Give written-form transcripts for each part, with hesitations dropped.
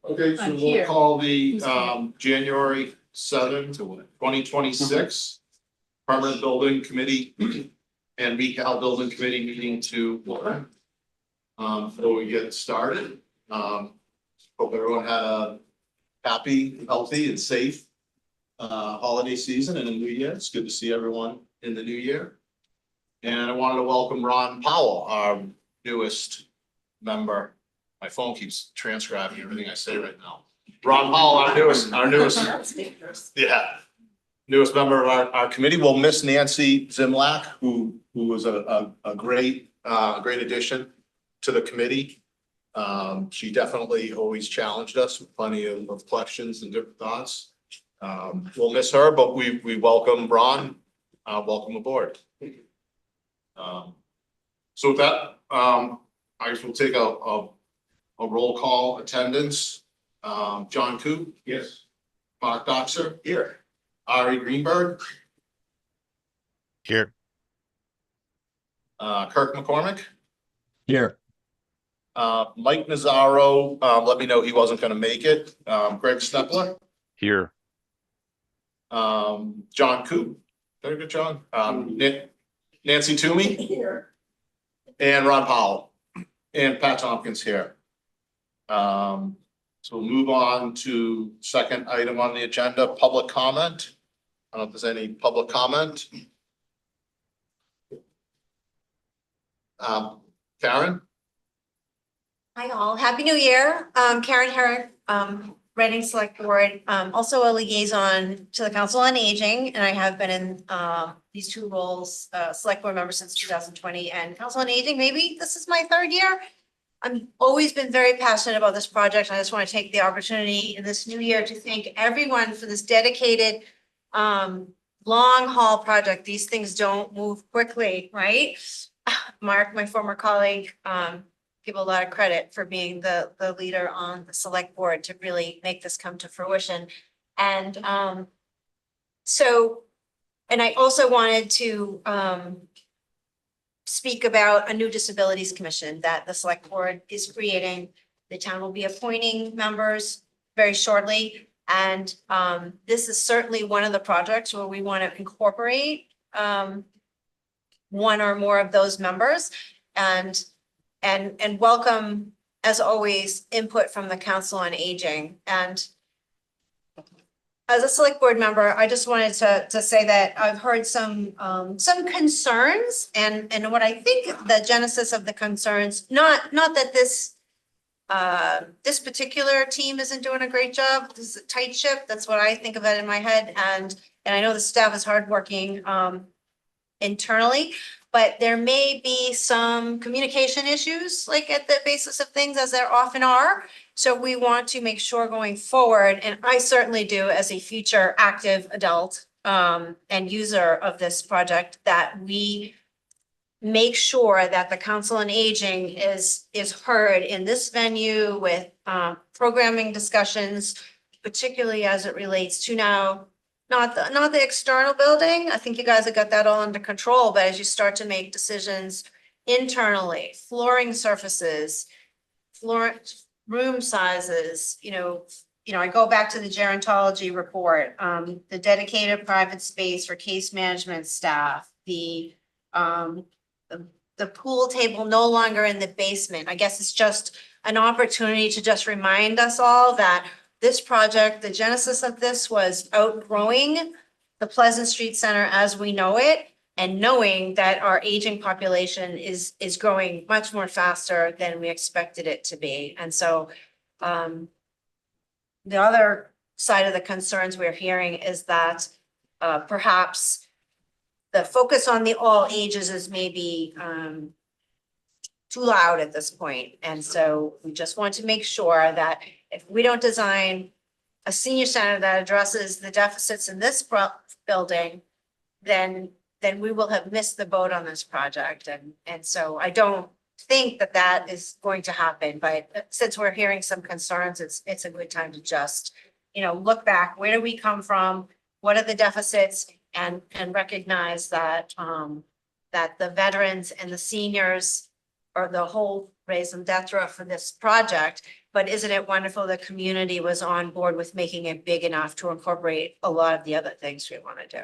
Okay, so we'll call the January 7th, 2026 Permanent Building Committee and Recal Building Committee meeting to order. Before we get started, hope everyone had a happy, healthy, and safe holiday season and a new year. It's good to see everyone in the new year. And I wanted to welcome Ron Powell, our newest member. My phone keeps transcribing everything I say right now. Ron Powell, our newest, newest member of our committee. We'll miss Nancy Zimlack, who was a great addition to the committee. She definitely always challenged us with plenty of questions and different thoughts. We'll miss her, but we welcome Ron. Welcome aboard. So with that, I guess we'll take a roll call attendance. John Coop. Yes. Mark Doxer. Here. Ari Greenberg. Here. Kirk McCormick. Here. Mike Nazaro, let me know he wasn't going to make it. Greg Snepler. Here. John Coop. Very good, John. Nancy Toomey. Here. And Ron Powell. And Pat Tompkins here. So we'll move on to second item on the agenda, public comment. I don't know if there's any public comment. Karen? Hi all, Happy New Year. Karen Herrick, Reading Select Board, also a liaison to the Council on Aging, and I have been in these two roles, Select Board member since 2020 and Council on Aging. Maybe this is my third year. I've always been very passionate about this project. I just want to take the opportunity in this new year to thank everyone for this dedicated long haul project. These things don't move quickly, right? Mark, my former colleague, give a lot of credit for being the leader on the select board to really make this come to fruition. And and I also wanted to speak about a new disabilities commission that the select board is creating. The town will be appointing members very shortly. And this is certainly one of the projects where we want to incorporate one or more of those members and welcome, as always, input from the Council on Aging. And as a select board member, I just wanted to say that I've heard some concerns and what I think the genesis of the concerns, not that this particular team isn't doing a great job. This is a tight ship. That's what I think of it in my head. And I know the staff is hardworking internally, but there may be some communication issues, like at the basis of things, as there often are. So we want to make sure going forward, and I certainly do as a future active adult and user of this project, that we make sure that the Council on Aging is heard in this venue with programming discussions, particularly as it relates to now, not the external building. I think you guys have got that all under control, but as you start to make decisions internally, flooring surfaces, room sizes, I go back to the gerontology report, the dedicated private space for case management staff, the pool table no longer in the basement. I guess it's just an opportunity to just remind us all that this project, the genesis of this was outgrowing the Pleasant Street Center as we know it, and knowing that our aging population is growing much more faster than we expected it to be. And so the other side of the concerns we're hearing is that perhaps the focus on the all ages is maybe too loud at this point. And so we just want to make sure that if we don't design a senior center that addresses the deficits in this building, then we will have missed the boat on this project. And so I don't think that is going to happen, but since we're hearing some concerns, it's a good time to just, look back. Where do we come from? What are the deficits? And recognize that that the veterans and the seniors are the whole raison d'etre for this project. But isn't it wonderful the community was on board with making it big enough to incorporate a lot of the other things we want to do?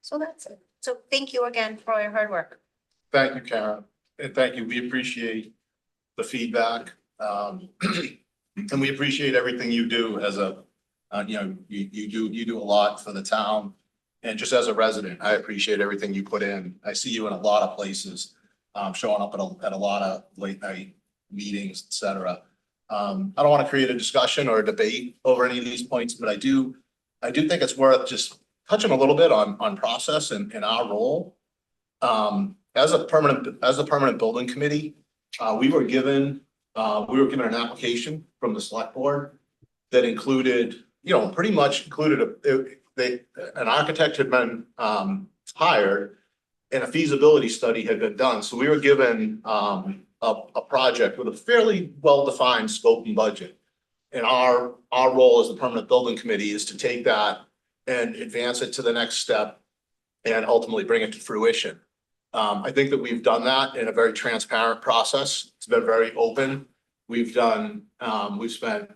So that's it. So thank you again for all your hard work. Thank you, Karen, and thank you. We appreciate the feedback. And we appreciate everything you do as you do a lot for the town. And just as a resident, I appreciate everything you put in. I see you in a lot of places, showing up at a lot of late night meetings, et cetera. I don't want to create a discussion or a debate over any of these points, but I do think it's worth just touching a little bit on process and our role. As a permanent building committee, we were given an application from the select board that included, pretty much included an architect had been hired and a feasibility study had been done. So we were given a project with a fairly well-defined scope and budget. And our role as the permanent building committee is to take that and advance it to the next step and ultimately bring it to fruition. I think that we've done that in a very transparent process. It's been very open. We've spent,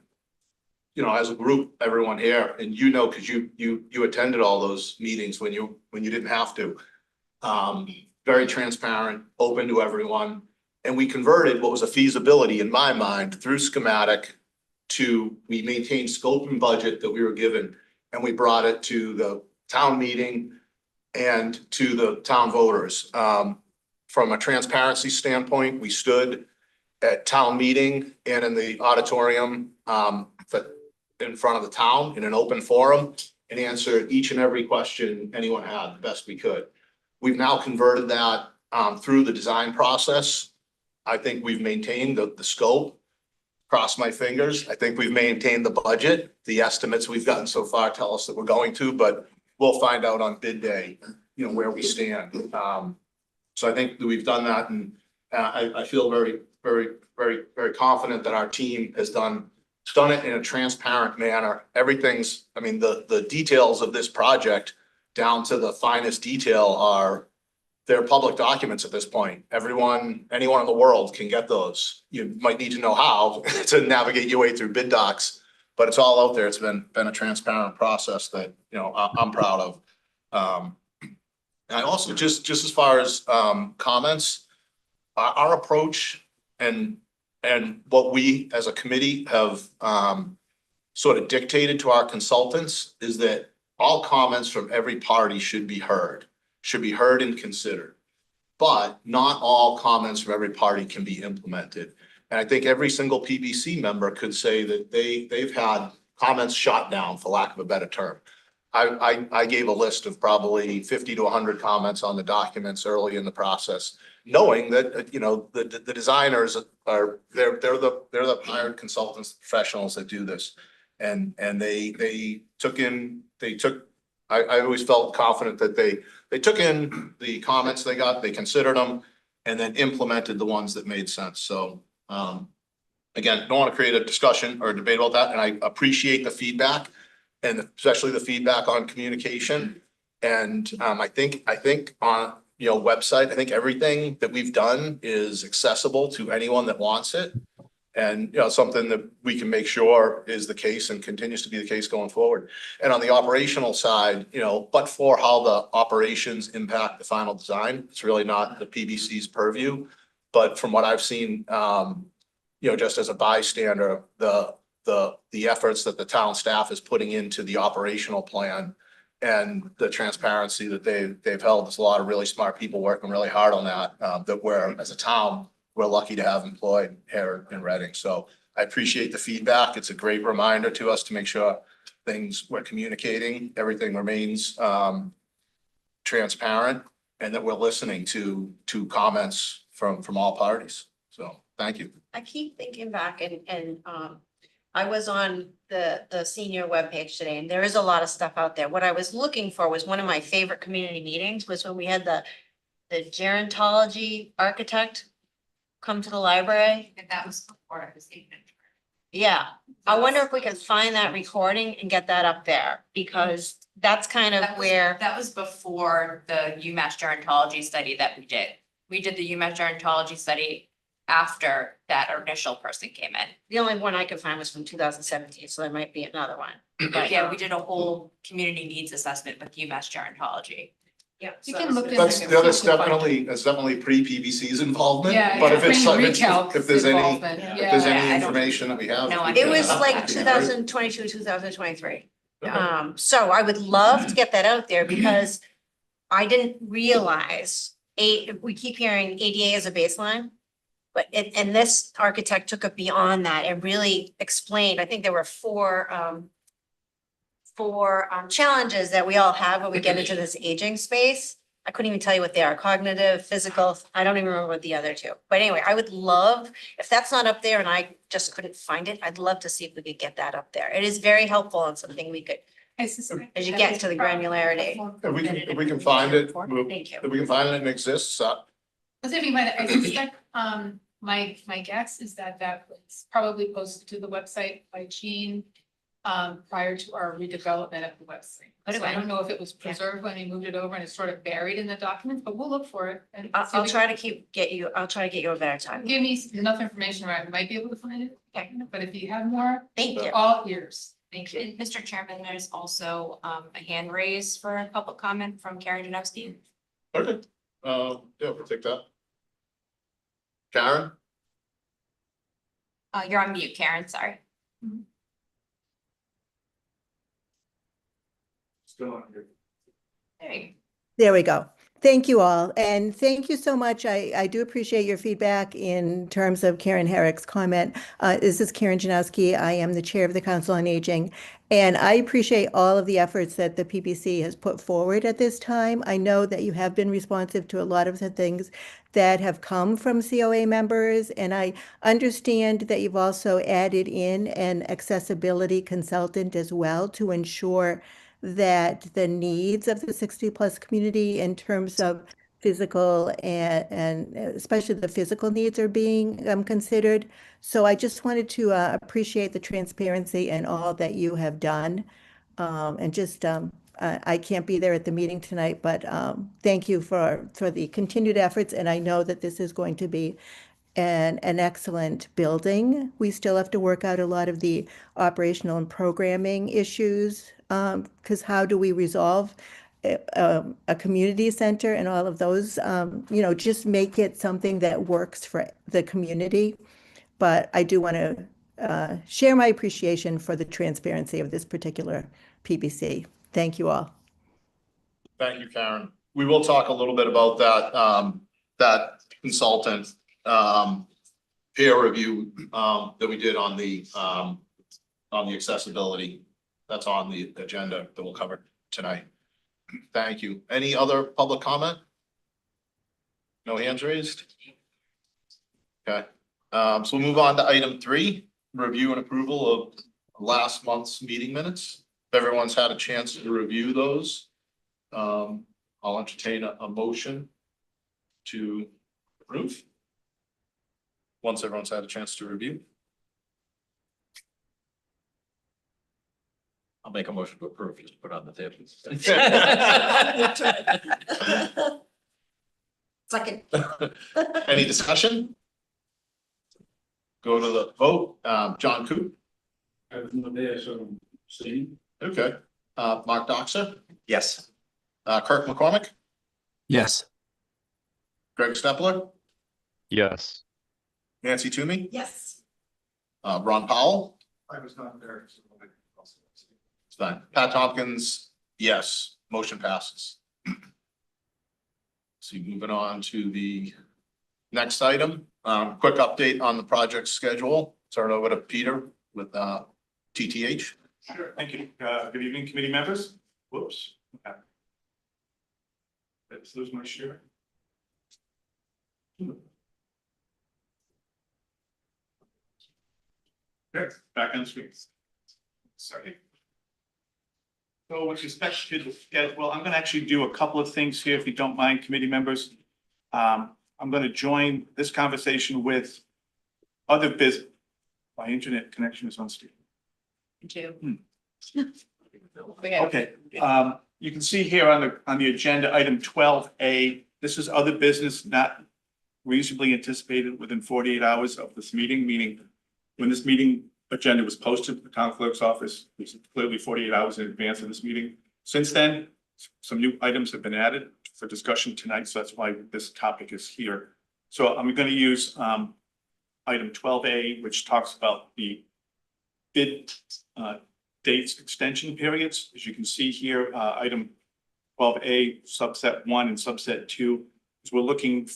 as a group, everyone here, and because you attended all those meetings when you didn't have to. Very transparent, open to everyone. And we converted what was a feasibility in my mind through schematic we maintained scope and budget that we were given, and we brought it to the town meeting and to the town voters. From a transparency standpoint, we stood at town meeting and in the auditorium in front of the town in an open forum and answered each and every question anyone had the best we could. We've now converted that through the design process. I think we've maintained the scope. Cross my fingers. I think we've maintained the budget. The estimates we've gotten so far tell us that we're going to, but we'll find out on bid day, where we stand. So I think that we've done that, and I feel very, very, very, very confident that our team has done it in a transparent manner. The details of this project down to the finest detail are they're public documents at this point. Anyone in the world can get those. You might need to know how to navigate your way through bid docs, but it's all out there. It's been a transparent process that, you know, I'm proud of. And I also just as far as comments, our approach and what we as a committee have sort of dictated to our consultants is that all comments from every party should be heard and considered. But not all comments from every party can be implemented. And I think every single PBC member could say that they've had comments shot down, for lack of a better term. I gave a list of probably 50 to 100 comments on the documents early in the process, knowing that, you know, the designers they're the hired consultants, professionals that do this. And they took, I always felt confident that they took in the comments they got, they considered them, and then implemented the ones that made sense. So, again, don't want to create a discussion or a debate about that. And I appreciate the feedback, and especially the feedback on communication. And I think on, you know, website, I think everything that we've done is accessible to anyone that wants it. And, you know, something that we can make sure is the case and continues to be the case going forward. And on the operational side, you know, but for how the operations impact the final design, it's really not the PBC's purview. But from what I've seen, you know, just as a bystander, the efforts that the town staff is putting into the operational plan and the transparency that they've held, there's a lot of really smart people working really hard on that, that we're, as a town, we're lucky to have employed here in Reading. So I appreciate the feedback. It's a great reminder to us to make sure we're communicating, everything remains transparent, and that we're listening to comments from all parties. So thank you. I keep thinking back and I was on the senior webpage today, and there is a lot of stuff out there. What I was looking for was one of my favorite community meetings was when we had the gerontology architect come to the library. And that was before I was even. Yeah, I wonder if we can find that recording and get that up there, because that's kind of where. That was before the UMass gerontology study that we did. We did the UMass gerontology study after that initial person came in. The only one I could find was from 2017, so there might be another one. But yeah, we did a whole community needs assessment with UMass gerontology. Yeah. You can look in. That's definitely pre-PBC's involvement. Yeah, But if yeah, it's, pre-recalc if there's any, involvement, if yeah. there's Yeah, any I don't- information that we have. No, I It was Yeah. like 2022, 2023. So I would love to get that out there because I didn't realize we keep hearing ADA as a baseline. But and this architect took it beyond that and really explained, I think there were four challenges that we all have when we get into this aging space. I couldn't even tell you what they are: cognitive, physical. I don't even remember what the other two. But anyway, I would love, if that's not up there and I just couldn't find it, I'd love to see if we could get that up there. It is very helpful and something we could, as you get into the granularity. If we can find it, Thank you. if we can find it and it exists, I suspect, my guess is that was probably posted to the website by Jean prior to our redevelopment of the website. So I don't know if it was preserved when they moved it over and it's sort of buried in the documents, but we'll look for it. And I'll try to get you a better time. Give me enough information where I might be able to find it. Okay, but if you have more, Thank you. all ears. Thank you. And Mr. Chairman, there's also a hand raised for a public comment from Karen Janowski. okay, yeah, we'll take that. Karen? You're on mute, Karen, sorry. Still on here. There you go. There we go. Thank you all. And thank you so much. I do appreciate your feedback in terms of Karen Herrick's comment. This is Karen Janowski. I am the chair of the Council on Aging. And I appreciate all of the efforts that the PBC has put forward at this time. I know that you have been responsive to a lot of the things that have come from COA members. And I understand that you've also added in an accessibility consultant as well to ensure that the needs of the 60+ community in terms of physical and especially the physical needs are being considered. So I just wanted to appreciate the transparency and all that you have done, and just I can't be there at the meeting tonight, but thank you for the continued efforts. And I know that this is going to be an excellent building. We still have to work out a lot of the operational and programming issues, because how do we resolve a community center and all of those, just make it something that works for the community. But I do want to share my appreciation for the transparency of this particular PBC. Thank you all. Thank you, Karen. We will talk a little bit about that consultant peer review that we did on the accessibility. That's on the agenda that we'll cover tonight. Thank you. Any other public comment? No hands raised? Okay, so we'll move on to item 3, review and approval of last month's meeting minutes. If everyone's had a chance to review those, I'll entertain a motion to approve. Once everyone's had a chance to review. I'll make a motion to approve, just put it on the table. Second. Any discussion? Go to the vote. John Coop. I was not there, so see. Okay. Mark Doxer. Yes. Kirk McCormick. Yes. Greg Stepler. Yes. Nancy Toomey. Yes. Ron Powell. I was not there. So It's fine. Pat Tompkins. Yes. Motion passes. So moving on to the next item. Quick update on the project schedule. Turn it over to Peter with TTH. Sure, thank you. Good evening, committee members. Whoops. Okay. Let's lose my share. Okay, back on screen. Sorry. So with respect to the schedule, I'm gonna actually do a couple of things here, if you don't mind, committee members. I'm gonna join this conversation with other business. My internet connection is unstable. Two. Okay, you can see here on the agenda, item 12A, this is other business not reasonably anticipated within 48 hours of this meeting, meaning when this meeting agenda was posted, the town clerk's office was clearly 48 hours in advance of this meeting. Since then, some new items have been added for discussion tonight, so that's why this topic is here. So I'm going to use item 12A, which talks about the bid dates extension periods. As you can see here, item 12A, subset 1 and subset 2, is we're looking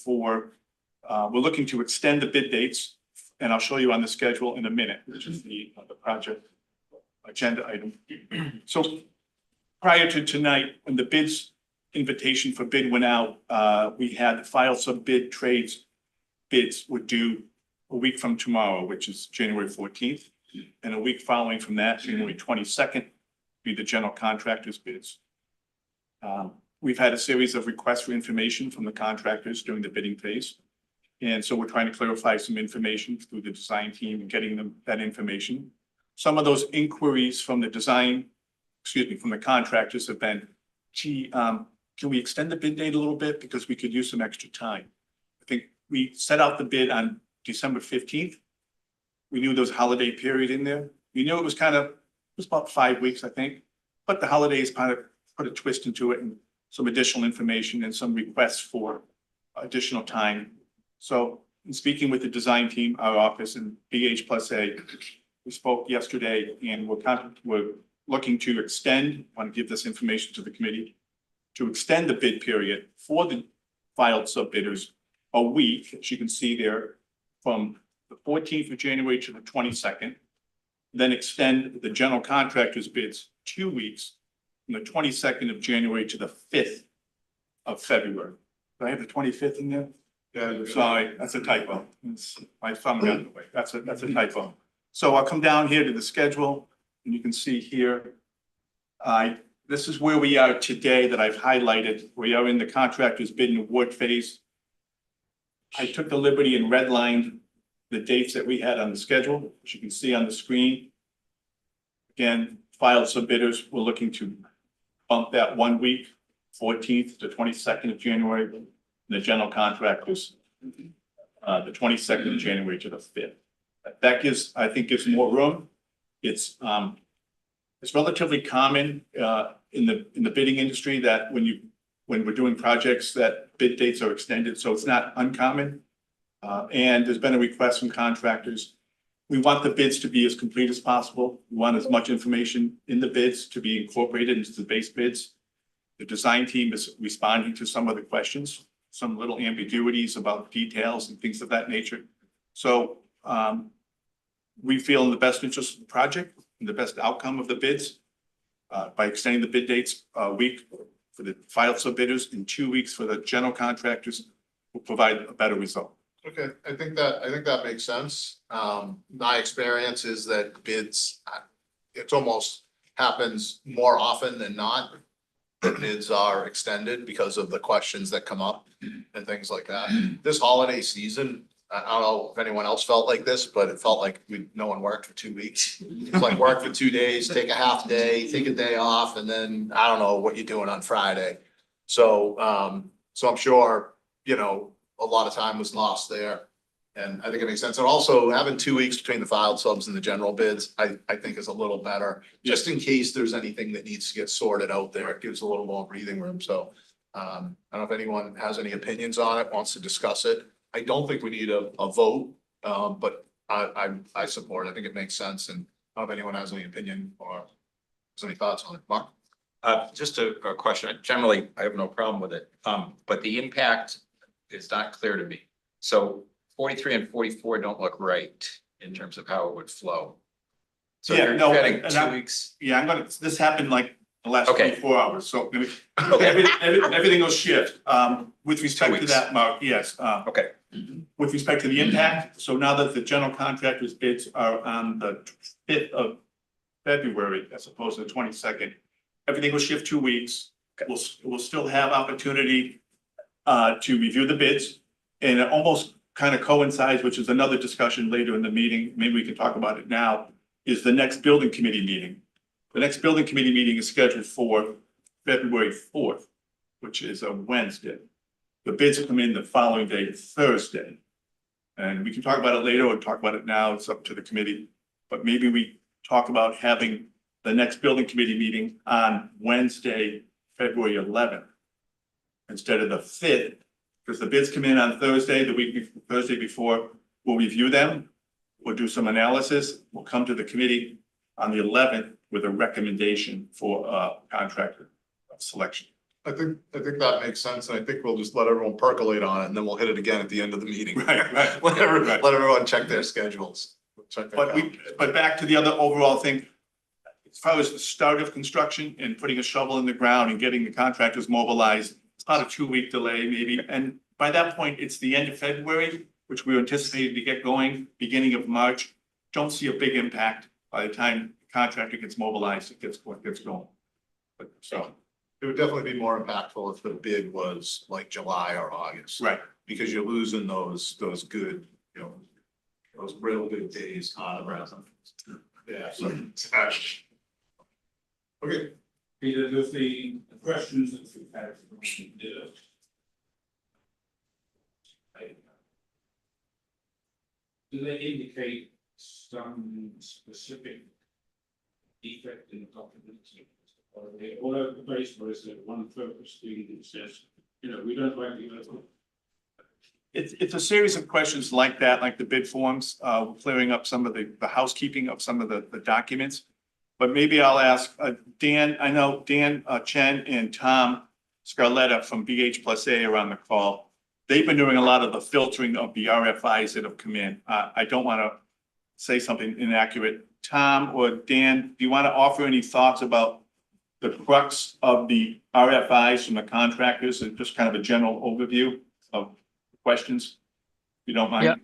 to extend the bid dates, and I'll show you on the schedule in a minute, which is the project agenda item. So prior to tonight, when the bids invitation for bid went out, we had filed some bid trades. Bids would due a week from tomorrow, which is January 14th. And a week following from that, January 22nd, be the general contractor's bids. We've had a series of requests for information from the contractors during the bidding phase. And so we're trying to clarify some information through the design team and getting them that information. Some of those inquiries from the from the contractors have been, gee, can we extend the bid date a little bit because we could use some extra time? I think we set out the bid on December 15th. We knew there was a holiday period in there. We knew it was about 5 weeks, I think, but the holidays kind of put a twist into it and some additional information and some requests for additional time. So in speaking with the design team, our office and BH+A, we spoke yesterday and we're looking to extend, I want to give this information to the committee, to extend the bid period for the filed sub-bidders a week, as you can see there, from the 14th of January to the 22nd, then extend the general contractor's bids 2 weeks from the 22nd of January to the 5th of February. Do I have the 25th in there? Yeah, sorry, that's a typo. My thumb got in the way. That's a typo. So I'll come down here to the schedule and you can see here. This is where we are today that I've highlighted. We are in the contractor's bid and award phase. I took the liberty and redlined the dates that we had on the schedule, as you can see on the screen. Again, filed sub-bidders, we're looking to bump that 1 week, 14th to 22nd of January. And the general contractors, the 22nd of January to the 5th. That gives, I think, gives more room. It's relatively common in the bidding industry that when we're doing projects that bid dates are extended, so it's not uncommon. And there's been a request from contractors. We want the bids to be as complete as possible. We want as much information in the bids to be incorporated into the base bids. The design team is responding to some of the questions, some little ambiguities about details and things of that nature. So we feel in the best interest of the project and the best outcome of the bids by extending the bid dates a week for the final subbidders and 2 weeks for the general contractors will provide a better result. Okay, I think that makes sense. My experience is that bids, it's almost happens more often than not. Bids are extended because of the questions that come up and things like that. This holiday season, I don't know if anyone else felt like this, but it felt like no one worked for 2 weeks. It's like work for 2 days, take a half day, take a day off, and then I don't know what you're doing on Friday. So, I'm sure, a lot of time was lost there. And I think it makes sense. And also having 2 weeks between the filed subs and the general bids, I think is a little better, just in case there's anything that needs to get sorted out there. It gives a little more breathing room. So I don't know if anyone has any opinions on it, wants to discuss it. I don't think we need a vote, but I support it. I think it makes sense. And I don't know if anyone has any opinion or has any thoughts on it. Mark? Just a question. Generally, I have no problem with it. But the impact is not clear to me. So 43 and 44 don't look right in terms of how it would flow. So Yeah, you're no, getting and 2 weeks. Yeah, this happened like the last Okay. 24 hours, so maybe Okay. everything will shift. With respect to weeks. that, Mark, yes. Okay, With respect to the impact, so now that the general contractor's bids are on the 5th of February as opposed to the 22nd, everything will shift 2 weeks. We'll still have opportunity to review the bids, and it almost kind of coincides, which is another discussion later in the meeting, maybe we can talk about it now, is the next building committee meeting. The next building committee meeting is scheduled for February 4th, which is a Wednesday. The bids come in the following day, Thursday. And we can talk about it later or talk about it now, it's up to the committee. But maybe we talk about having the next building committee meeting on Wednesday, February 11th, instead of the 5th, because the bids come in on Thursday, Thursday before, we'll review them. We'll do some analysis. We'll come to the committee on the 11th with a recommendation for contractor selection. I think that makes sense. And I think we'll just let everyone percolate on it and then we'll hit it again at the end of the meeting. Right. Let everyone check their schedules. Check their calendars. But back to the other overall thing, as far as the start of construction and putting a shovel in the ground and getting the contractors mobilized, it's about a 2-week delay maybe. And by that point, it's the end of February, which we anticipated to get going, beginning of March. Don't see a big impact by the time the contractor gets mobilized, it gets going. But so, It would definitely be more impactful if the bid was like July or August. right. Because you're losing those good, those real good days on the ground. Yeah. So, okay. Peter, does the questions that we've had from do they indicate some specific defect in the documents? Or are they all over the place, or is there one purpose thing that says, we don't like the It's a series of questions like that, like the bid forms, clearing up some of the housekeeping of some of the documents. But maybe I'll ask Dan, I know Dan Chen and Tom Scarletta from BH+A are on the call. They've been doing a lot of the filtering of the RFIs that have come in. I don't want to say something inaccurate. Tom or Dan, do you want to offer any thoughts about the crux of the RFIs from the contractors and just kind of a general overview of questions? If you don't mind.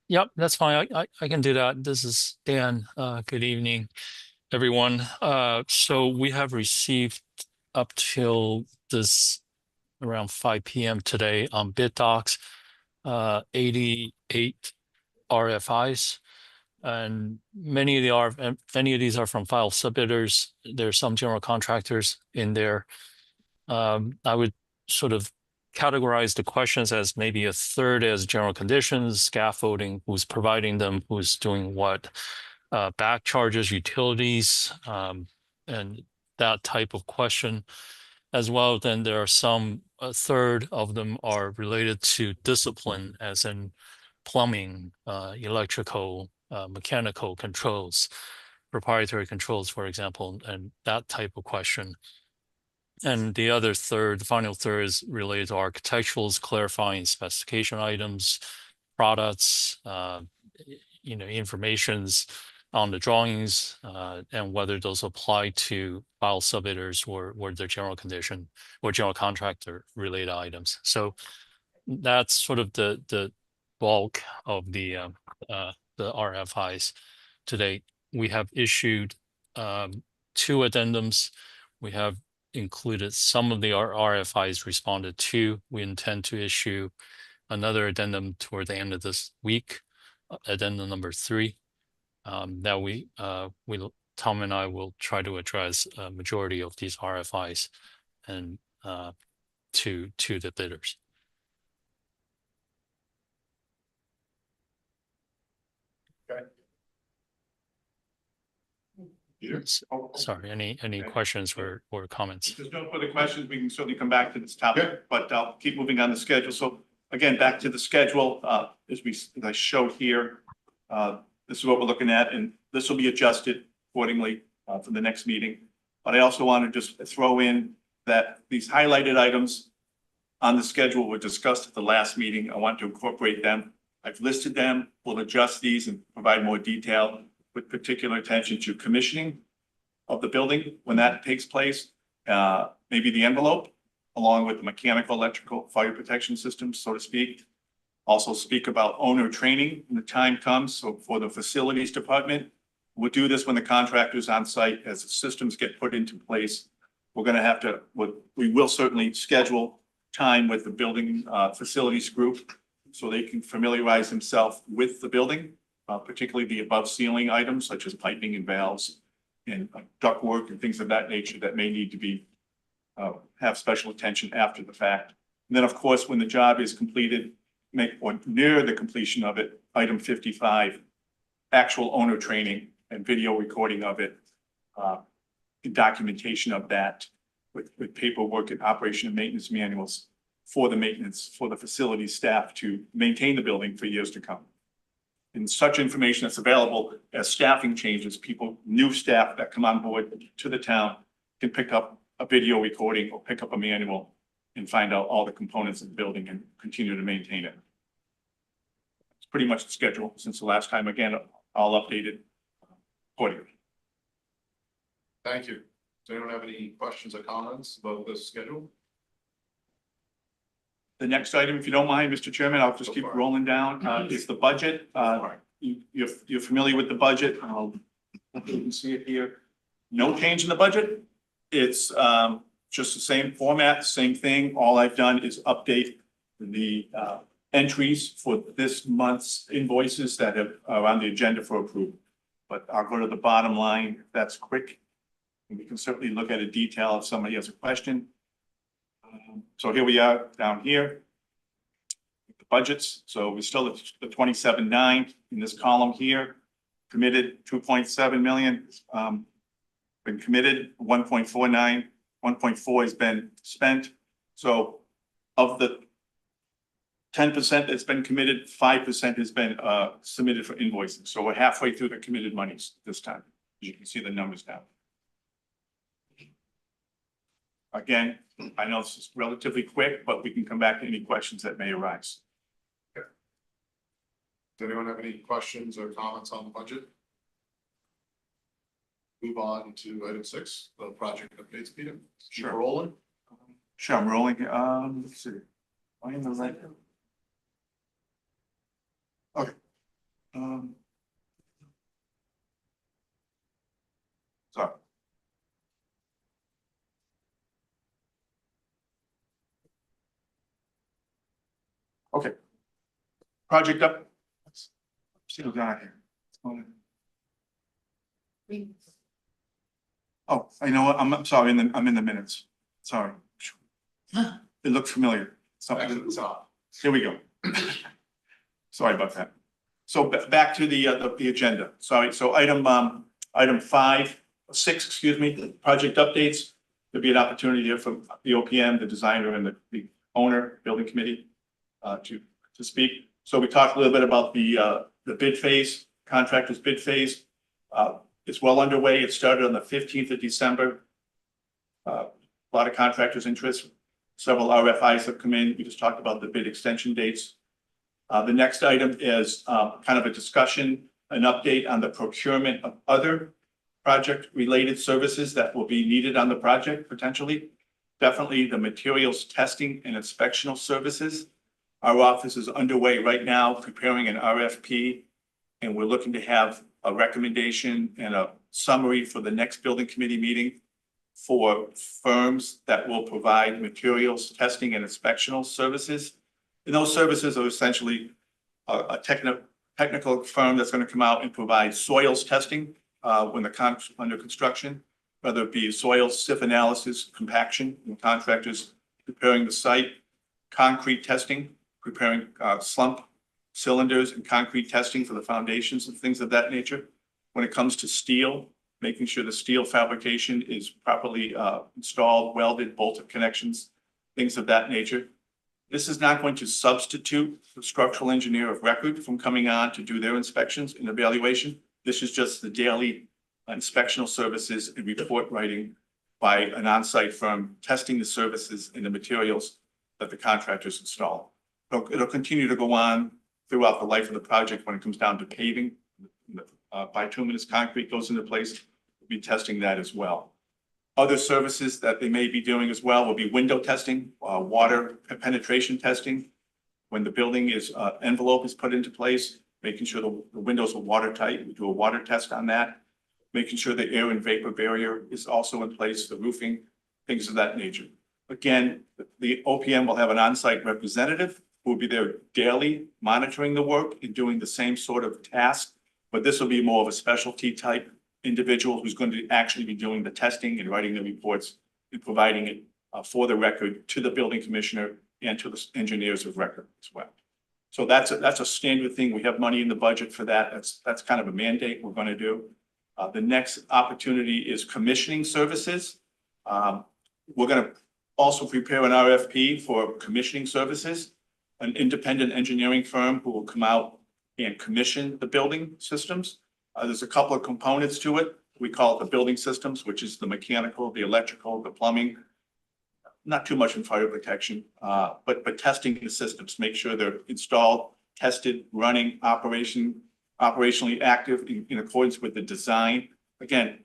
Yep, that's fine. I can do that. This is Dan. Good evening, everyone. So we have received up till this around 5 p.m. today on bid docs, 88 RFIs. And many of these are from file submitters. There's some general contractors in there. I would sort of categorize the questions as maybe a third as general conditions, scaffolding, who's providing them, who's doing what, back charges, utilities, and that type of question as well. Then there are some, a third of them are related to discipline, as in plumbing, electrical, mechanical controls, proprietary controls, for example, and that type of question. And the other third, the final third, is related to architecturals, clarifying specification items, products, informations on the drawings, and whether those apply to file submitters or their general condition or general contractor related items. That's sort of the bulk of the RFIs to date. We have issued 2 addendums. We have included some of the RFIs responded to. We intend to issue another addendum toward the end of this week, addendum number 3, that Tom and I will try to address a majority of these RFIs and to the bidders. Peter? Sorry, any questions or comments? If there's no further questions, we can certainly come back to this topic, but I'll keep moving on the schedule. So again, back to the schedule, as I showed here, this is what we're looking at, and this will be adjusted accordingly for the next meeting. But I also want to just throw in that these highlighted items on the schedule were discussed at the last meeting. I want to incorporate them. I've listed them. We'll adjust these and provide more detail with particular attention to commissioning of the building when that takes place. Maybe the envelope, along with the mechanical, electrical, fire protection systems, so to speak. Also speak about owner training when the time comes. So for the facilities department, we'll do this when the contractor's on site. As the systems get put into place, we're gonna have to, we will certainly schedule time with the building facilities group so they can familiarize themselves with the building. Particularly the above ceiling items such as piping and valves and ductwork and things of that nature that may need to be have special attention after the fact. And then, of course, when the job is completed, or near the completion of it, item 55, actual owner training and video recording of it, documentation of that with paperwork and operation and maintenance manuals for the facility staff to maintain the building for years to come. And such information that's available as staffing changes, new staff that come on board to the town can pick up a video recording or pick up a manual and find out all the components of the building and continue to maintain it. It's pretty much the schedule since the last time. Again, all updated accordingly. Thank you. Does anyone have any questions or comments about this schedule? The next item, if you don't mind, Mr. Chairman, I'll just keep rolling down, is the budget. You're familiar with the budget. You can see it here. No change in the budget. It's just the same format, same thing. All I've done is update the entries for this month's invoices that are on the agenda for approval. But I'll go to the bottom line if that's quick. And we can certainly look at a detail if somebody has a question. So here we are down here. The budgets. So we're still at the 27.9 in this column here. Committed 2.7 million. Been committed 1.49. 1.4 has been spent. So of the 10% that's been committed, 5% has been submitted for invoicing. So we're halfway through the committed monies this time. As you can see the numbers now. Again, I know this is relatively quick, but we can come back to any questions that may arise. Okay. Does anyone have any questions or comments on the budget? Move on to item 6, the project updates, Peter. Sure. Keep rolling. Sure, I'm rolling. Let's see. Am I in the right? Okay. Sorry. Okay. Project up. Let's see what's on here. Oh, I know what, I'm sorry, I'm in the minutes. Sorry. It looked familiar. So, Back to the top. here we go. Sorry about that. So back to the agenda. Sorry, so item 6, excuse me, project updates. There'll be an opportunity here for the OPM, the designer and the owner, building committee, to speak. So we talked a little bit about the bid phase, contractor's bid phase. It's well underway. It started on the 15th of December. A lot of contractors' interest. Several RFIs have come in. We just talked about the bid extension dates. The next item is kind of a discussion, an update on the procurement of other project-related services that will be needed on the project potentially. Definitely the materials testing and inspectional services. Our office is underway right now preparing an RFP, and we're looking to have a recommendation and a summary for the next building committee meeting for firms that will provide materials testing and inspectional services. And those services are essentially a technical firm that's going to come out and provide soils testing when under construction, whether it be soil sift analysis, compaction, and contractors preparing the site, concrete testing, preparing slump cylinders and concrete testing for the foundations and things of that nature. When it comes to steel, making sure the steel fabrication is properly installed, welded, bolted connections, things of that nature. This is not going to substitute the structural engineer of record from coming on to do their inspections and evaluation. This is just the daily inspectional services and report writing by an on-site firm testing the services and the materials that the contractors install. So it'll continue to go on throughout the life of the project. When it comes down to paving, bituminous concrete goes into place, we'll be testing that as well. Other services that they may be doing as well will be window testing, water penetration testing. When the building envelope is put into place, making sure the windows are watertight. We do a water test on that. Making sure the air and vapor barrier is also in place, the roofing, things of that nature. Again, the OPM will have an on-site representative who will be there daily monitoring the work and doing the same sort of task. But this will be more of a specialty type individual who's going to actually be doing the testing and writing the reports and providing it for the record to the building commissioner and to the engineers of record as well. So that's a standard thing. We have money in the budget for that. That's kind of a mandate we're going to do. The next opportunity is commissioning services. We're going to also prepare an RFP for commissioning services, an independent engineering firm who will come out and commission the building systems. There's a couple of components to it. We call it the building systems, which is the mechanical, the electrical, the plumbing. Not too much in fire protection, but testing the systems, make sure they're installed, tested, running, operationally active in accordance with the design. Again,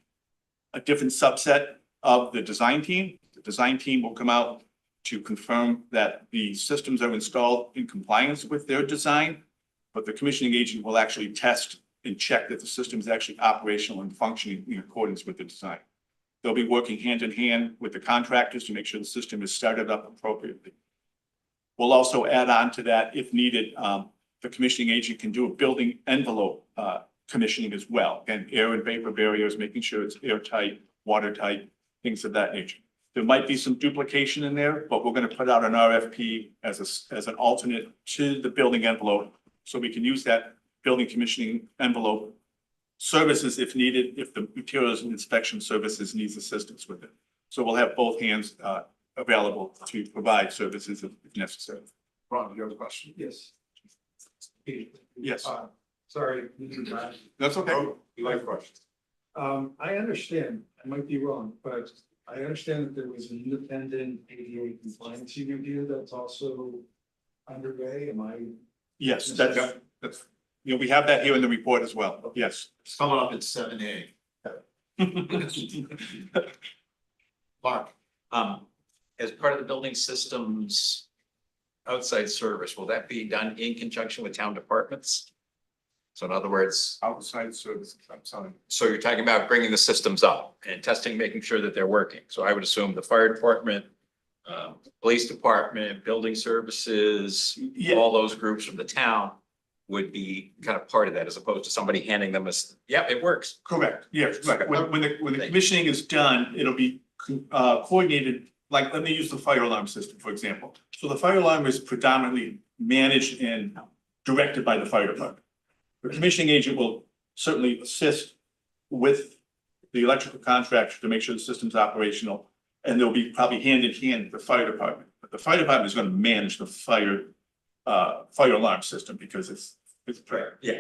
a different subset of the design team. The design team will come out to confirm that the systems are installed in compliance with their design, but the commissioning agent will actually test and check that the system is actually operational and functioning in accordance with the design. They'll be working hand in hand with the contractors to make sure the system is started up appropriately. We'll also add on to that, if needed, the commissioning agent can do a building envelope commissioning as well. Again, air and vapor barriers, making sure it's airtight, watertight, things of that nature. There might be some duplication in there, but we're going to put out an RFP as an alternate to the building envelope, so we can use that building commissioning envelope services if needed, if the materials and inspection services needs assistance with it. So we'll have both hands available to provide services if necessary. Ron, you have a question? Yes. Yes, Sorry, this is Brad. that's okay. You like questions? I understand, I might be wrong, but I understand that there was an independent ADA compliance review that's also underway. Am I? Yes, that's, we have that here in the report as well. Yes. It's coming up at 7A. Mark, As part of the building systems outside service, will that be done in conjunction with town departments? So in other words, Outside services, I'm sorry. so you're talking about bringing the systems up and testing, making sure that they're working. So I would assume the fire department, police department, building services, Yeah. all those groups from the town would be kind of part of that as opposed to somebody handing them yeah, it works. Correct, yes, right. When the commissioning is done, it'll be coordinated, like, let me use the fire alarm system, for example. So the fire alarm is predominantly managed and directed by the fire department. The commissioning agent will certainly assist with the electrical contractor to make sure the system's operational. And they'll be probably hand in hand with the fire department. But the fire department is gonna manage the fire alarm system because it's. Yeah.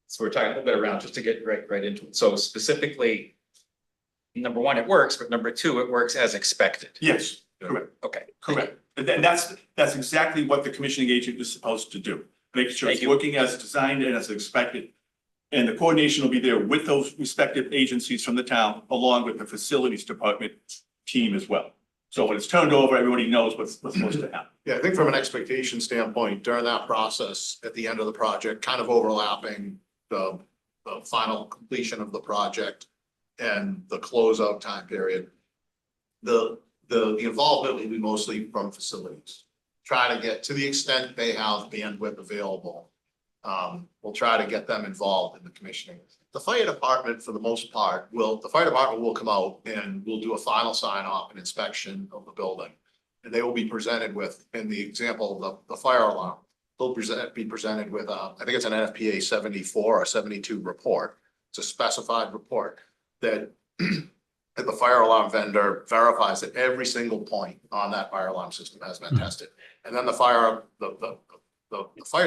So we're talking a little bit around just to get right into it. So specifically, number one, it works, but number two, it works as expected. Yes, correct. Okay. Correct. And that's exactly what the commissioning agent is supposed to do. Make sure Thank it's you. working as designed and as expected. And the coordination will be there with those respective agencies from the town, along with the facilities department team as well. So when it's turned over, everybody knows what's supposed to happen. Yeah, I think from an expectation standpoint, during that process, at the end of the project, kind of overlapping the final completion of the project and the closeout time period. The involvement will be mostly from facilities. Try to get, to the extent they have bandwidth available. We'll try to get them involved in the commissioning. The fire department, for the most part, the fire department will come out and we'll do a final sign off and inspection of the building. And they will be presented with, in the example of the fire alarm, they'll be presented with, I think it's an NFPA 74 or 72 report. It's a specified report that that the fire alarm vendor verifies that every single point on that fire alarm system has been tested. And then the fire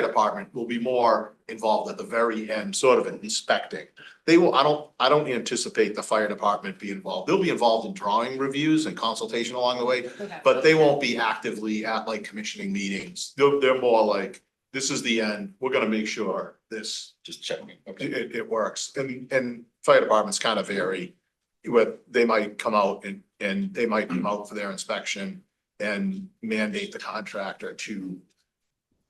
department will be more involved at the very end, sort of inspecting. They will, I don't anticipate the fire department be involved. They'll be involved in drawing reviews and consultation along the way, but they won't be actively at like commissioning meetings. They're more like, this is the end. We're gonna make sure this, Just checking. Okay. it works. And fire departments kind of vary. They might come out and they might come out for their inspection and mandate the contractor to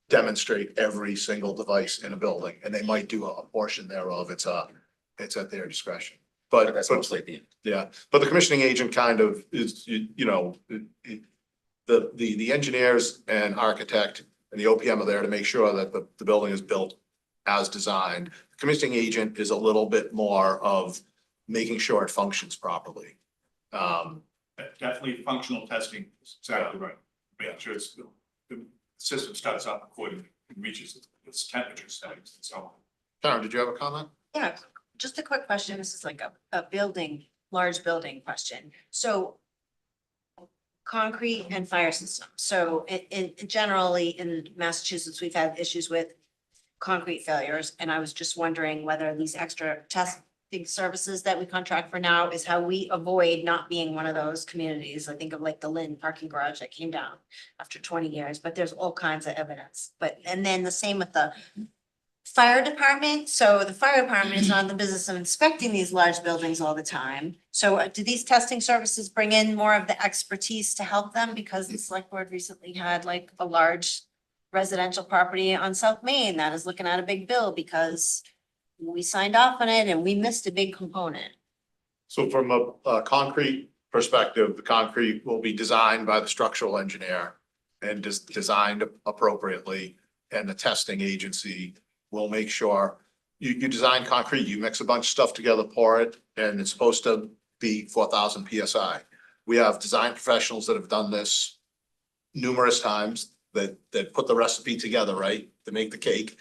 demonstrate every single device in a building, and they might do a portion thereof. It's at their discretion. But That's mostly at the end. yeah, but the commissioning agent kind of is, the engineers and architect and the OPM are there to make sure that the building is built as designed. The commissioning agent is a little bit more of making sure it functions properly. Definitely functional testing, is exactly right. Make sure the system starts up accordingly and reaches its temperature settings and so on. Karen, did you have a comment? Yeah, just a quick question. This is like a large building question. So concrete and fire system. So in generally in Massachusetts, we've had issues with concrete failures. And I was just wondering whether these extra testing services that we contract for now is how we avoid not being one of those communities. I think of like the Lynn parking garage that came down after 20 years, but there's all kinds of evidence. And then the same with the fire department. So the fire department is not in the business of inspecting these large buildings all the time. So do these testing services bring in more of the expertise to help them? Because the select board recently had like a large residential property on South Main that is looking at a big bill because we signed off on it and we missed a big component. So from a concrete perspective, the concrete will be designed by the structural engineer and designed appropriately. And the testing agency will make sure you design concrete, you mix a bunch of stuff together, pour it, and it's supposed to be 4,000 PSI. We have design professionals that have done this numerous times that put the recipe together, right, to make the cake.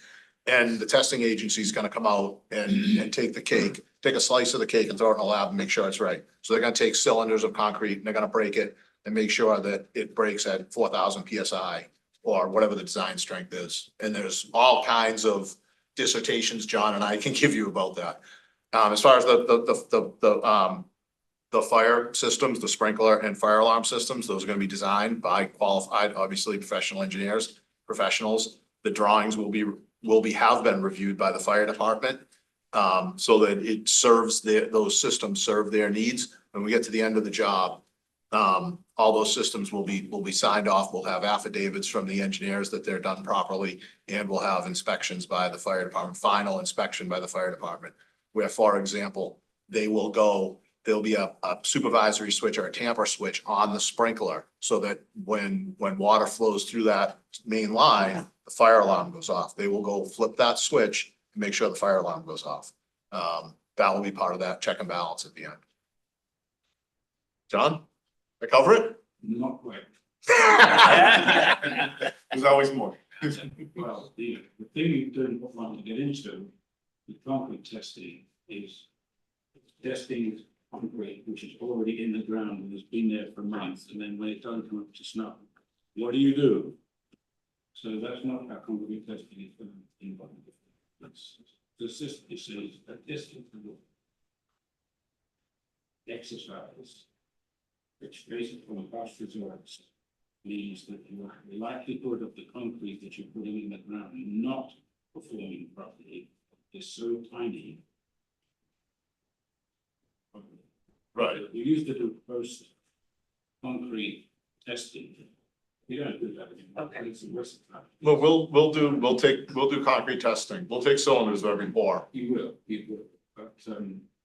And the testing agency is gonna come out and take the cake, take a slice of the cake and throw it in a lab and make sure it's right. So they're gonna take cylinders of concrete and they're gonna break it and make sure that it breaks at 4,000 PSI or whatever the design strength is. And there's all kinds of dissertations John and I can give you about that. As far as the fire systems, the sprinkler and fire alarm systems, those are gonna be designed by qualified, obviously professional engineers, professionals. The drawings have been reviewed by the fire department. So that it serves those systems serve their needs. When we get to the end of the job, all those systems will be signed off. We'll have affidavits from the engineers that they're done properly. And we'll have inspections by the fire department, final inspection by the fire department. Where, for example, they will go there'll be a supervisory switch or a tamper switch on the sprinkler so that when water flows through that main line, the fire alarm goes off. They will go flip that switch and make sure the fire alarm goes off. That will be part of that check and balance at the end. John, I cover it? Not quite. There's always more. Well, the thing you don't want to get into, the concrete testing is testing concrete, which is already in the ground and has been there for months, and then when it doesn't come up to snuff, what do you do? So that's not how concrete testing is done in body. The system says that testing exercise, which based on past results, means that your likelihood of the concrete that you're putting in the ground not performing properly is so tiny. Right. We used to do post concrete testing. We don't do that anymore. Okay. It's a waste of time. Well, we'll do concrete testing. We'll take cylinders of every pour. You will, but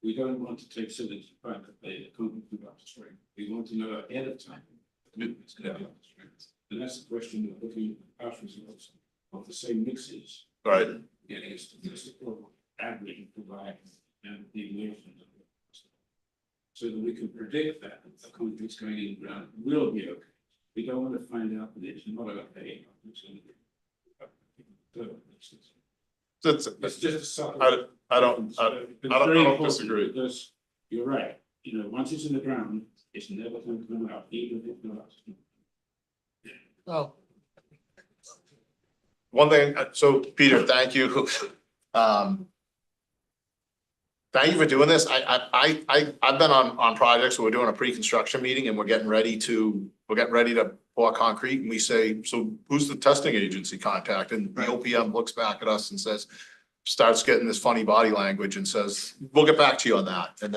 we don't want to take cylinders to find that they concrete up to strength. We want to know ahead of time. It's going to be up to strength. And that's the question of looking at past results of the same mixes. Right. Getting a statistical average provide and deviations. So that we can predict that the concrete's going in the ground will be okay. We don't want to find out that it's not okay. It's just a subtle. I don't disagree. Because you're right, once it's in the ground, it's never going to come out, even if it's not. Well. One thing, so Peter, thank you. Thank you for doing this. I've been on projects where we're doing a pre-construction meeting and we're getting ready to pour concrete and we say, so who's the testing agency contact? And the OPM looks back at us and says, starts getting this funny body language and says, we'll get back to you on that. And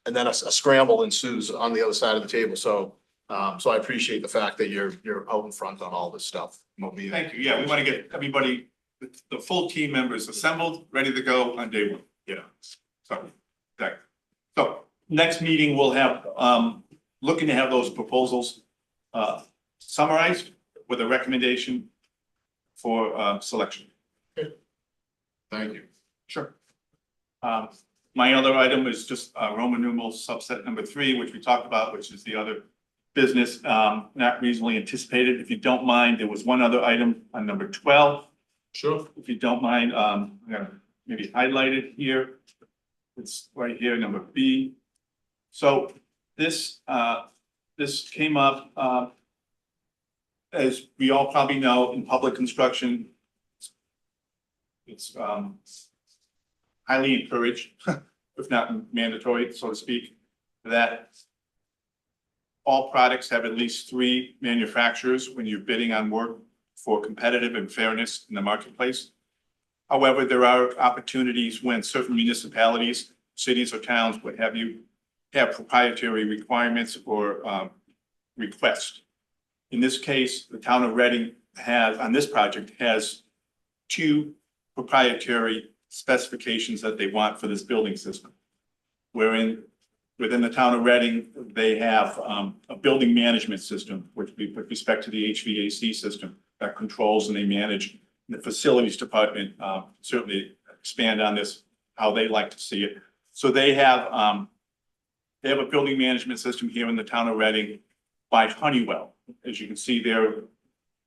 then a scramble ensues on the other side of the table. So I appreciate the fact that you're out in front on all this stuff. Thank you. Yeah, we want to get everybody, the full team members assembled, ready to go on day one. Yeah. So next meeting, we'll have, looking to have those proposals summarized with a recommendation for selection. Thank you. Sure. My other item is just Roman numeral subset number 3, which we talked about, which is the other business not reasonably anticipated. If you don't mind, there was one other item on number 12. Sure. If you don't mind, I'm gonna maybe highlight it here. It's right here, number B. So this came up as we all probably know, in public construction. It's highly encouraged, if not mandatory, so to speak, that all products have at least 3 manufacturers when you're bidding on work for competitive and fairness in the marketplace. However, there are opportunities when certain municipalities, cities or towns, what have you, have proprietary requirements or requests. In this case, the town of Reading has, on this project, has 2 proprietary specifications that they want for this building system. Wherein, within the town of Reading, they have a building management system, which with respect to the HVAC system that controls and they manage. The facilities department certainly expand on this, how they like to see it. So they have a building management system here in the town of Reading by Honeywell. As you can see there,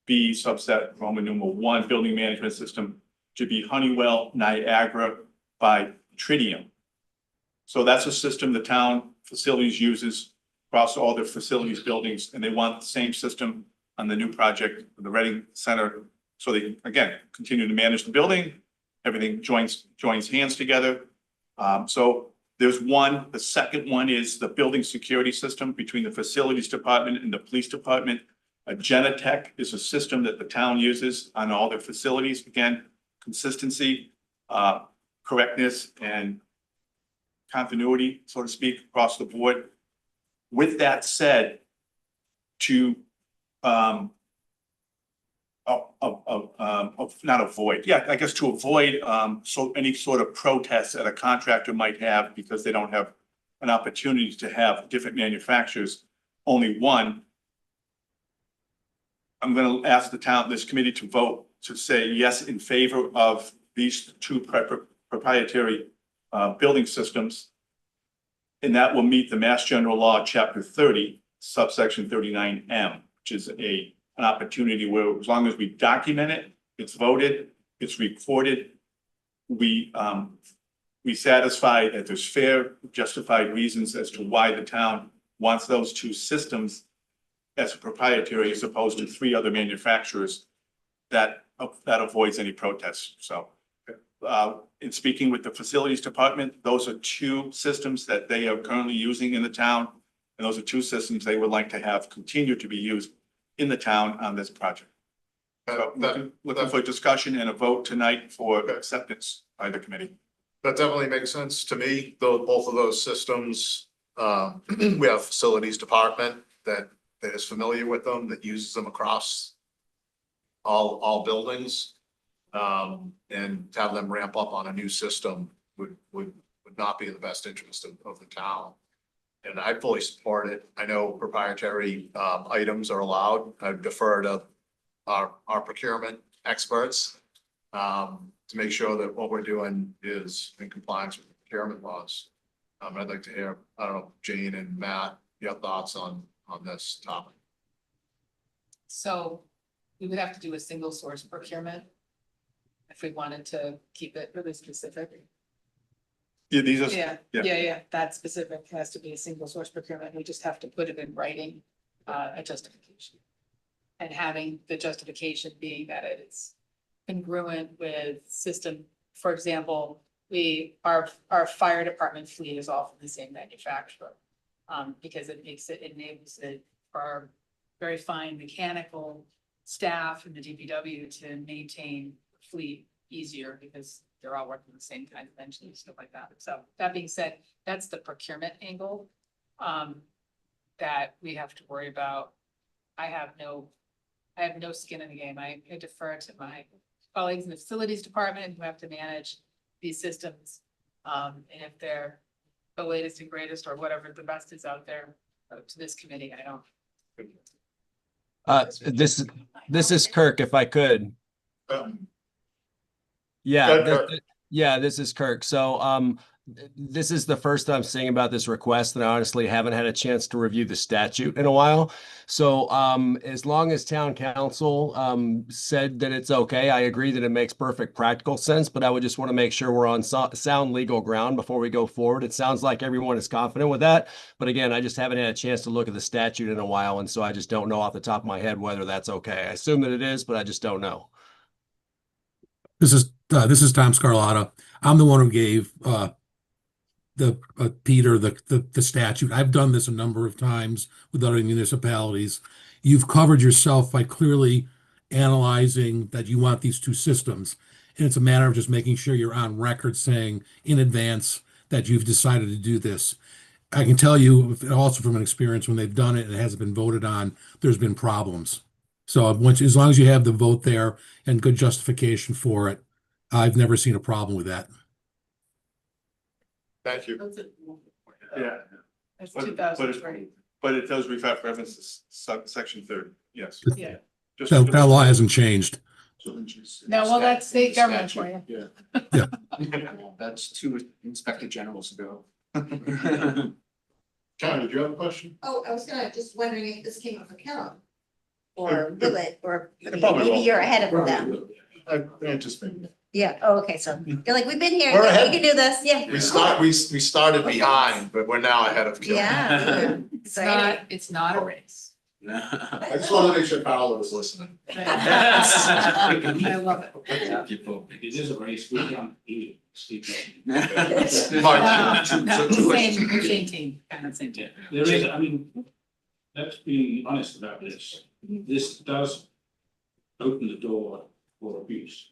B subset Roman numeral 1 building management system to be Honeywell Niagara by Tritium. So that's a system the town facilities uses across all their facilities buildings, and they want the same system on the new project, the Reading Center. So they, again, continue to manage the building, everything joins hands together. So there's one, the second one is the building security system between the facilities department and the police department. A Genetec is a system that the town uses on all their facilities. Again, consistency, correctness, and continuity, so to speak, across the board. With that said, to not avoid, yeah, I guess to avoid so any sort of protests that a contractor might have because they don't have an opportunity to have different manufacturers, only one, I'm gonna ask this committee to vote to say yes in favor of these two proprietary building systems. And that will meet the Mass General Law, Chapter 30, subsection 39M, which is an opportunity where as long as we document it, it's voted, it's recorded, we satisfy that there's fair, justified reasons as to why the town wants those two systems as a proprietary as opposed to three other manufacturers, that avoids any protests. So in speaking with the facilities department, those are two systems that they are currently using in the town. And those are two systems they would like to have continue to be used in the town on this project. So looking for discussion and a vote tonight for acceptance by the committee. That definitely makes sense to me, though both of those systems, we have facilities department that is familiar with them, that uses them across all buildings. And to have them ramp up on a new system would not be in the best interest of the town. And I fully support it. I know proprietary items are allowed. I defer to our procurement experts to make sure that what we're doing is in compliance with the procurement laws. I'd like to hear, I don't know, Jane and Matt, your thoughts on this topic. So we would have to do a single source procurement if we wanted to keep it really specific. Yeah, these are. Yeah, that specific has to be a single source procurement. We just have to put it in writing, a justification. And having the justification being that it's congruent with system, for example, our fire department fleet is all from the same manufacturer. Because it enables it for our very fine mechanical staff in the DPW to maintain fleet easier because they're all working the same kind of engines and stuff like that. So that being said, that's the procurement angle that we have to worry about. I have no skin in the game. I defer to my colleagues in the facilities department who have to manage these systems. And if they're the latest and greatest or whatever the best is out there to this committee, I don't. This is Kirk, if I could. This is Kirk. So this is the first I'm seeing about this request, and I honestly haven't had a chance to review the statute in a while. So as long as town council said that it's okay, I agree that it makes perfect practical sense, but I would just want to make sure we're on sound legal ground before we go forward. It sounds like everyone is confident with that, but again, I just haven't had a chance to look at the statute in a while, and so I just don't know off the top of my head whether that's okay. I assume that it is, but I just don't know. This is Tom Scarlotta. I'm the one who gave Peter the statute. I've done this a number of times with other municipalities. You've covered yourself by clearly analyzing that you want these two systems. And it's a matter of just making sure you're on record saying in advance that you've decided to do this. I can tell you also from an experience when they've done it and it hasn't been voted on, there's been problems. So as long as you have the vote there and good justification for it, I've never seen a problem with that. Thank you. Yeah. That's But- 2020. But it does reference section 30, yes. Yeah. Just- That law hasn't changed. No, well, that's state government for you. That's two inspector generals ago. Karen, did you have a question? Oh, I was just wondering if this came up for Carol. Or will it, or It probably maybe will. you're ahead of them. I anticipate. Yeah, oh, okay, so you're like, we've been here, We're yeah, ahead. we can do this, yeah. We started behind, but we're now ahead of Kim. Yeah. It's not a race. I just wanted to make sure Paolo was listening. I love it. It is a race, we can't eat. Mark, Same team, kind of same team. There is, I mean, let's be honest about this. This does open the door for abuse.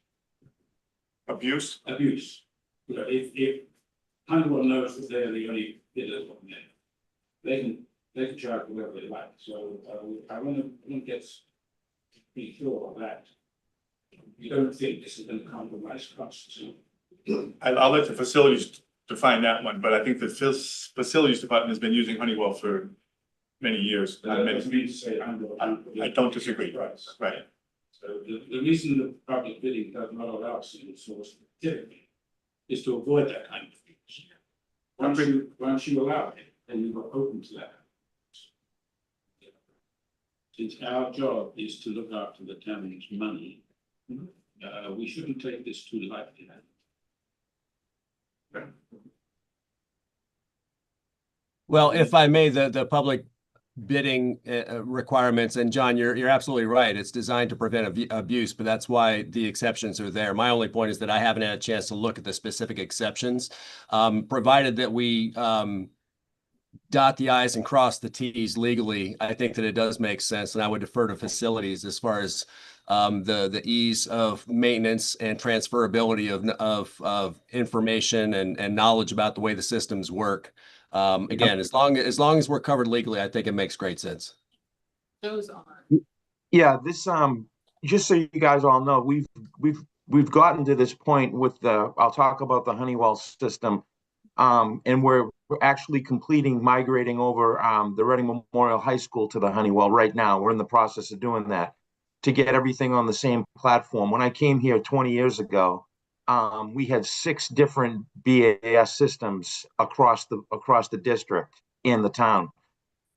Abuse? Abuse. You know, if Honeywell knows that they're the only bidders on there, they can charge whatever they like. So I want to get be sure of that. You don't think this is going to compromise costs? I'll let the facilities to find that one, but I think the facilities department has been using Honeywell for many years. That doesn't mean to say I don't disagree. Price. Right. So the reason the public bidding does not allow single source typically is to avoid that kind of thing. Once you allow it, then you are open to that. Since our job is to look after the town's money, we shouldn't take this too lightly. Well, if I may, the public bidding requirements, and John, you're absolutely right. It's designed to prevent abuse, but that's why the exceptions are there. My only point is that I haven't had a chance to look at the specific exceptions, provided that we dot the i's and cross the t's legally. I think that it does make sense, and I would defer to facilities as far as the ease of maintenance and transferability of information and knowledge about the way the systems work. Again, as long as we're covered legally, I think it makes great sense. Those on. Yeah, this just so you guys all know, we've gotten to this point with I'll talk about the Honeywell system. And we're actually migrating over the Reading Memorial High School to the Honeywell right now. We're in the process of doing that to get everything on the same platform. When I came here 20 years ago, we had 6 different BAS systems across the district in the town.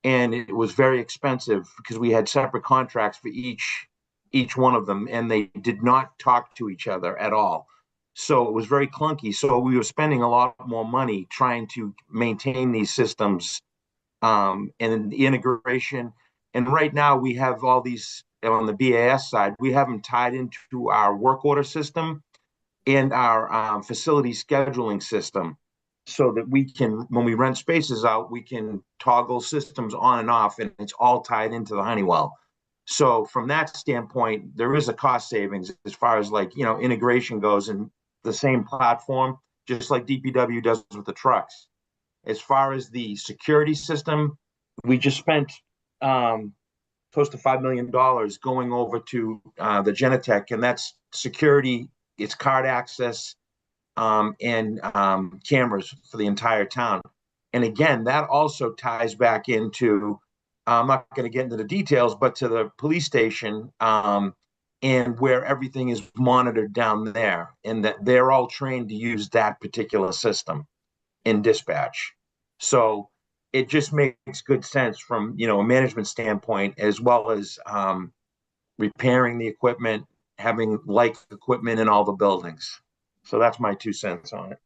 And it was very expensive because we had separate contracts for each one of them, and they did not talk to each other at all. So it was very clunky. So we were spending a lot more money trying to maintain these systems and the integration. And right now we have all these on the BAS side. We have them tied into our work order system and our facility scheduling system, so that we can, when we rent spaces out, we can toggle systems on and off, and it's all tied into the Honeywell. So from that standpoint, there is a cost savings as far as integration goes, and the same platform, just like DPW does with the trucks. As far as the security system, we just spent close to $5 million going over to the Genetec, and that's security. It's card access and cameras for the entire town. And again, that also ties back into, I'm not going to get into the details, but to the police station and where everything is monitored down there, and that they're all trained to use that particular system in dispatch. So it just makes good sense from, a management standpoint, as well as repairing the equipment, having like equipment in all the buildings. So that's my 2 cents on it.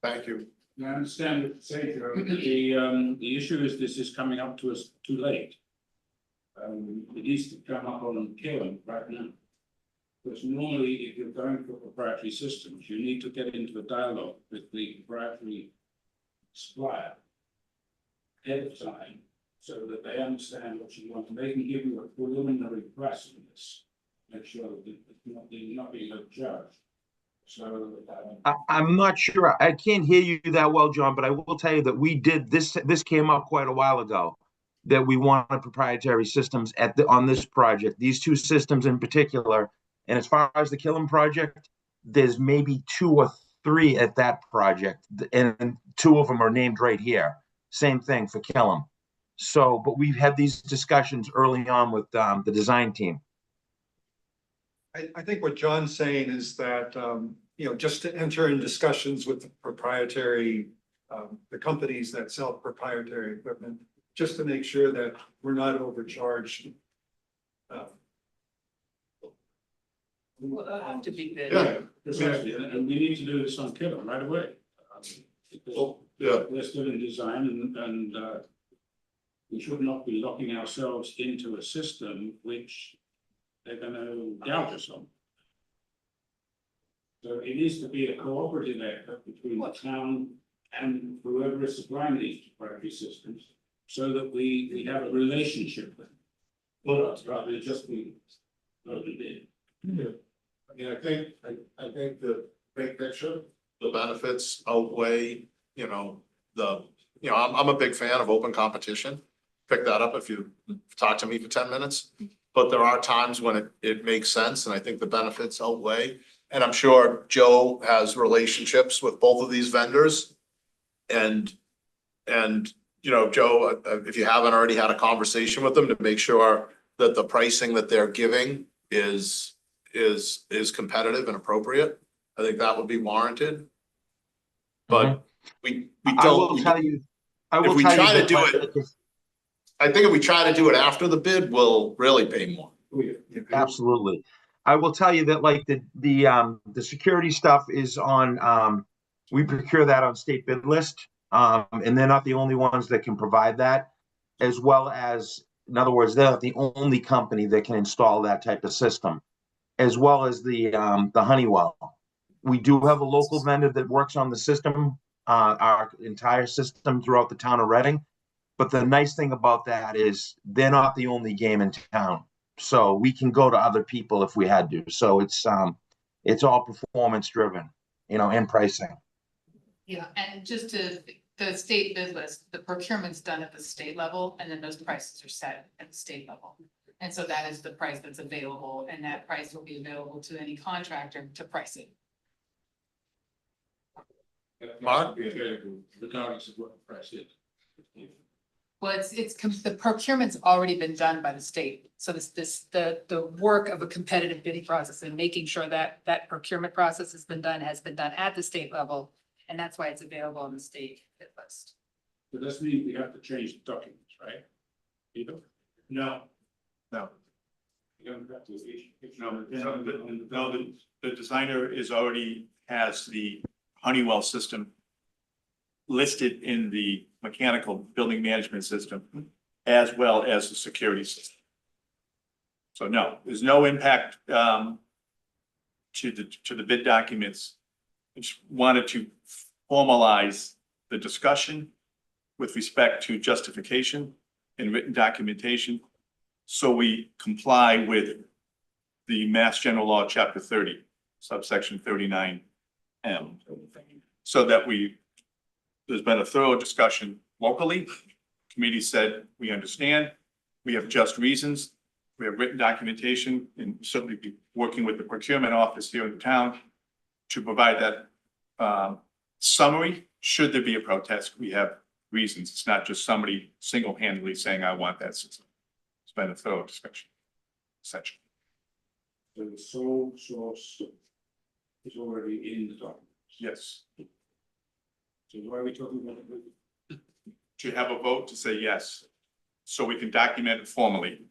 Thank you. I understand what you say, Joe. The issue is this is coming up to us too late. It needs to come up on Killen right now. Because normally, if you're going for proprietary systems, you need to get into a dialogue with the proprietary supplier ahead of time, so that they understand what you want, and they can give you a preliminary price on this. Make sure that it's not being judged. So I'm not sure. I can't hear you that well, John, but I will tell you that we did this. This came up quite a while ago, that we wanted proprietary systems on this project. These 2 systems in particular. And as far as the Killam project, there's maybe 2 or 3 at that project, and 2 of them are named right here. Same thing for Killam. So, but we've had these discussions early on with the design team. I think what John's saying is that, just to enter in discussions with the proprietary, the companies that sell proprietary equipment, just to make sure that we're not overcharged. Well, that'll have to be bid. Yeah. precisely, and we need to do this on Killen right away. Because we're still in design, and we should not be locking ourselves into a system which they're going to gouge us on. So it needs to be a cooperative effort between the town and whoever is supplying these proprietary systems, so that we have a relationship with them. Well, rather than just be loaded in. Yeah, I think the big picture, the benefits outweigh, I'm a big fan of open competition. Pick that up if you talk to me for 10 minutes. But there are times when it makes sense, and I think the benefits outweigh. And I'm sure Joe has relationships with both of these vendors. And, you know, Joe, if you haven't already had a conversation with them to make sure that the pricing that they're giving is competitive and appropriate, I think that would be warranted. But we I will don't, tell you, I if will we tell you try to that do like, it, I think if we try to do it after the bid, we'll really pay more. absolutely. I will tell you that like the security stuff is on, we procure that on state bid list. And they're not the only ones that can provide that, as well as, in other words, they're not the only company that can install that type of system, as well as the Honeywell. We do have a local vendor that works on the system, our entire system throughout the town of Reading. But the nice thing about that is they're not the only game in town. So we can go to other people if we had to. So it's all performance driven, you know, and pricing. Yeah, and just to, the state bid list, the procurement's done at the state level, and then those prices are set at the state level. And so that is the price that's available, and that price will be available to any contractor to price it. Mark? Regardless of what the price is. Well, the procurement's already been done by the state. So the work of a competitive bidding process and making sure that that procurement process has been done at the state level. And that's why it's available on the state bid list. But doesn't mean we have to change the documents, right? You don't? No. No. You don't have to. No, the designer has the Honeywell system listed in the mechanical building management system, as well as the security system. So no, there's no impact to the bid documents. I just wanted to formalize the discussion with respect to justification and written documentation, so we comply with the Mass General Law, Chapter 30, subsection 39M. So that there's been a thorough discussion locally. Committee said, we understand, we have just reasons, we have written documentation, and certainly be working with the procurement office here in the town to provide that summary. Should there be a protest, we have reasons. It's not just somebody single-handedly saying, I want that system. It's been a thorough discussion, essentially. So the sole source is already in the document. Yes. So why are we talking about it? To have a vote to say yes, so we can document it formally.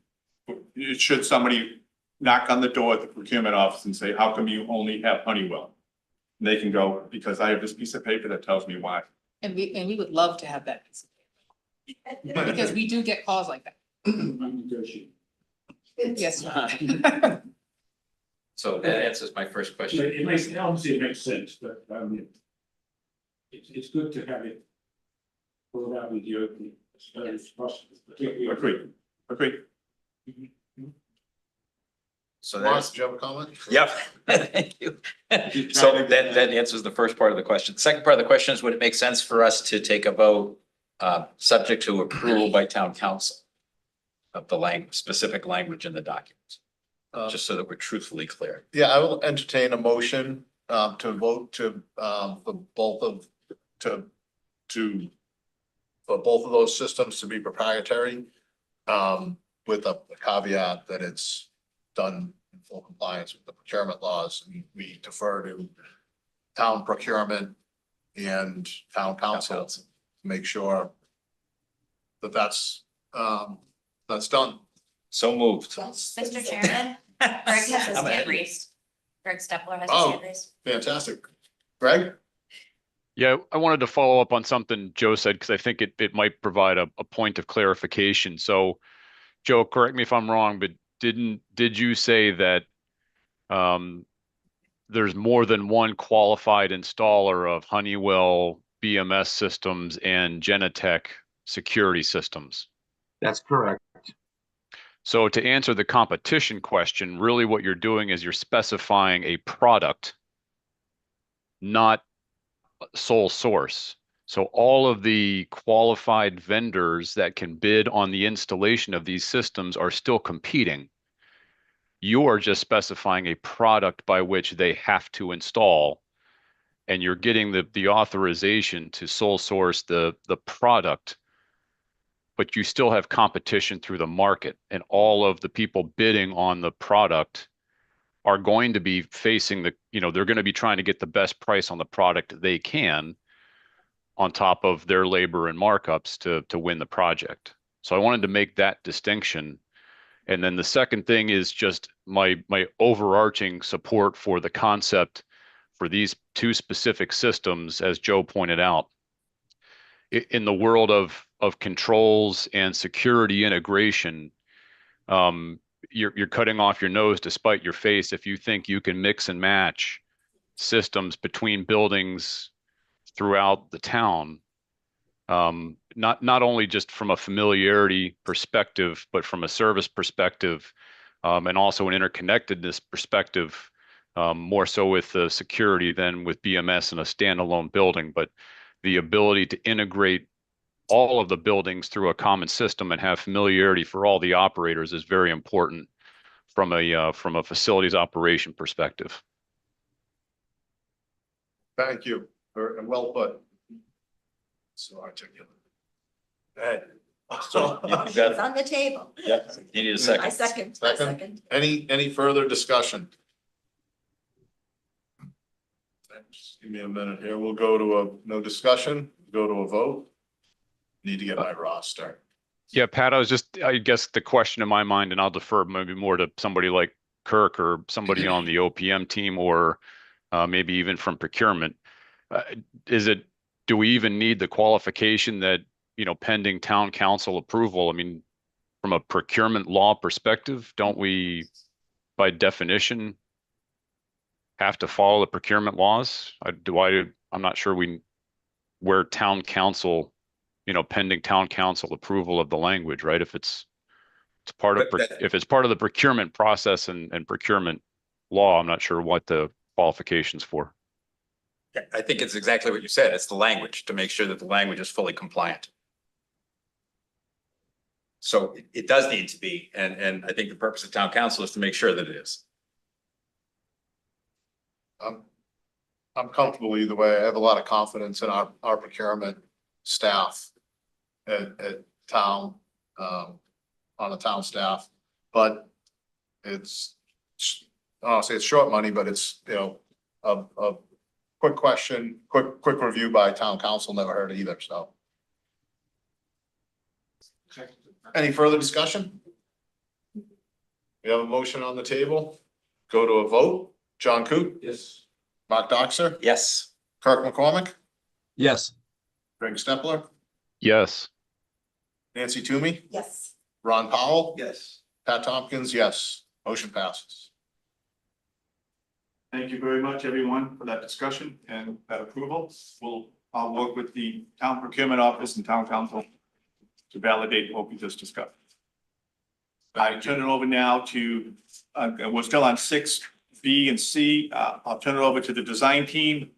Should somebody knock on the door at the procurement office and say, how come you only have Honeywell? And they can go, because I have this piece of paper that tells me why. And we would love to have that piece of paper, because we do get calls like that. I'm negotiating. Yes. So that answers my first question. It makes, obviously it makes sense, but it's good to have it pulled out with the open as early as possible, particularly. Agreed. So Mark, that's, did you have a comment? yep, thank you. So that answers the first part of the question. Second part of the question is, would it make sense for us to take a vote, subject to approval by town council of the specific language in the documents, just so that we're truthfully clear? Yeah, I will entertain a motion to vote for both of those systems to be proprietary, with a caveat that it's done in full compliance with the procurement laws, and we defer to town procurement and town council to make sure that that's done. So moved. Mr. Chairman, Greg has his I'm hand ahead. raised. Greg Stepler has his Oh. hand raised. Fantastic. Greg? Yeah, I wanted to follow up on something Joe said, because I think it might provide a point of clarification. So, Joe, correct me if I'm wrong, but did you say that there's more than one qualified installer of Honeywell BMS systems and Genetec security systems? That's correct. So to answer the competition question, really what you're doing is you're specifying a product, not sole source. So all of the qualified vendors that can bid on the installation of these systems are still competing. You are just specifying a product by which they have to install. And you're getting the authorization to sole source the product, but you still have competition through the market, and all of the people bidding on the product are going to be facing they're going to be trying to get the best price on the product they can on top of their labor and markups to win the project. So I wanted to make that distinction. And then the second thing is just my overarching support for the concept for these two specific systems, as Joe pointed out. In the world of controls and security integration, you're cutting off your nose to spite your face if you think you can mix and match systems between buildings throughout the town. Not only just from a familiarity perspective, but from a service perspective, and also an interconnectedness perspective, more so with the security than with BMS in a standalone building. But the ability to integrate all of the buildings through a common system and have familiarity for all the operators is very important from a facilities operation perspective. Thank you, and well put. So articulate. Go ahead. So you got It's it. on the table. Yeah, you need a I second. second. Second. Any further discussion? Just give me a minute here. We'll go to no discussion, go to a vote. Need to get my roster. Yeah, Pat, I guess the question in my mind, and I'll defer maybe more to somebody like Kirk or somebody on the OPM team, or maybe even from procurement. Do we even need the qualification that, pending town council approval? I mean, from a procurement law perspective, don't we, by definition, have to follow the procurement laws? I'm not sure where town council, pending town council approval of the language, right? If it's part of, if it's part of the procurement process and procurement law, I'm not sure what the qualifications for. Yeah, I think it's exactly what you said. It's the language, to make sure that the language is fully compliant. So it does need to be, and I think the purpose of town council is to make sure that it is. I'm comfortable either way. I have a lot of confidence in our procurement staff at town, on the town staff, but it's, I don't say it's short money, but it's, a quick question, quick review by town council, never heard either, so. Any further discussion? We have a motion on the table. Go to a vote. John Coot? Yes. Mark Doxer? Yes. Kirk McCormick? Yes. Greg Stepler? Yes. Nancy Toomey? Yes. Ron Powell? Yes. Pat Tompkins, yes. Motion passes. Thank you very much, everyone, for that discussion and that approval. I'll work with the town procurement office and town council to validate what we just discussed. I turn it over now to, we're still on 6B and C. I'll turn it over to the design team,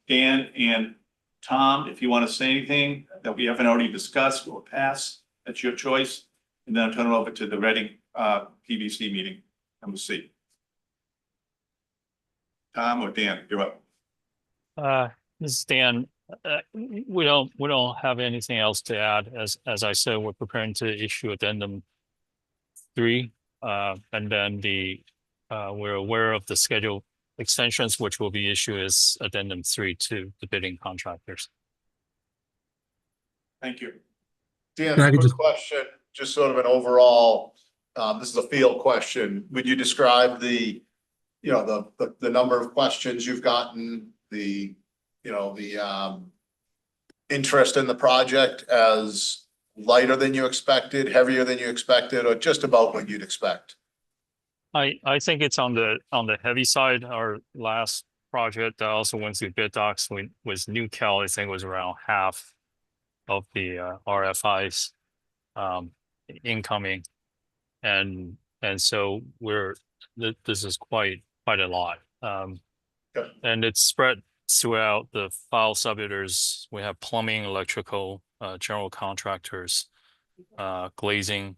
Dan and Tom, if you want to say anything that we haven't already discussed or pass, that's your choice. And then I'll turn it over to the Reading PBC meeting, and we'll see. Tom or Dan, you're up. This is Dan. We don't have anything else to add. As I said, we're preparing to issue addendum 3, and then we're aware of the schedule extensions, which will be issued as addendum 3 to the bidding contractors. Thank you. Dan, Can I quick just- question, just sort of an overall, this is a field question. Would you describe the number of questions you've gotten, the interest in the project as lighter than you expected, heavier than you expected, or just about what you'd expect? I think it's on the heavy side. Our last project that also went through bid docs was New Cal. I think it was around half of the RFIs incoming, and so this is quite a lot, and it's spread throughout the file submitters. We have plumbing, electrical, general contractors, glazing,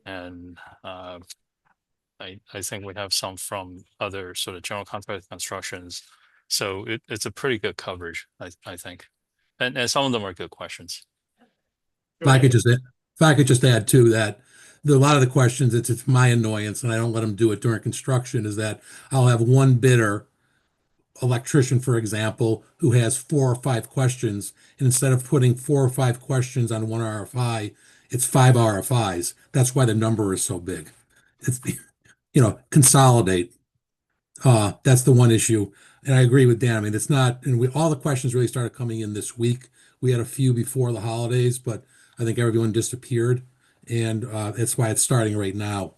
and I think we have some from other sort of general contractor constructions. So it's a pretty good coverage, I think. And some of them are good questions. If I could just, if I could just add to that, a lot of the questions, it's my annoyance, and I don't let them do it during construction, is that I'll have one bidder, electrician, for example, who has 4 or 5 questions, and instead of putting 4 or 5 questions on one RFI, it's 5 RFIs. That's why the number is so big. It's, consolidate. That's the one issue. And I agree with Dan. I mean, it's not, and all the questions really started coming in this week. We had a few before the holidays, but I think everyone disappeared. And that's why it's starting right now.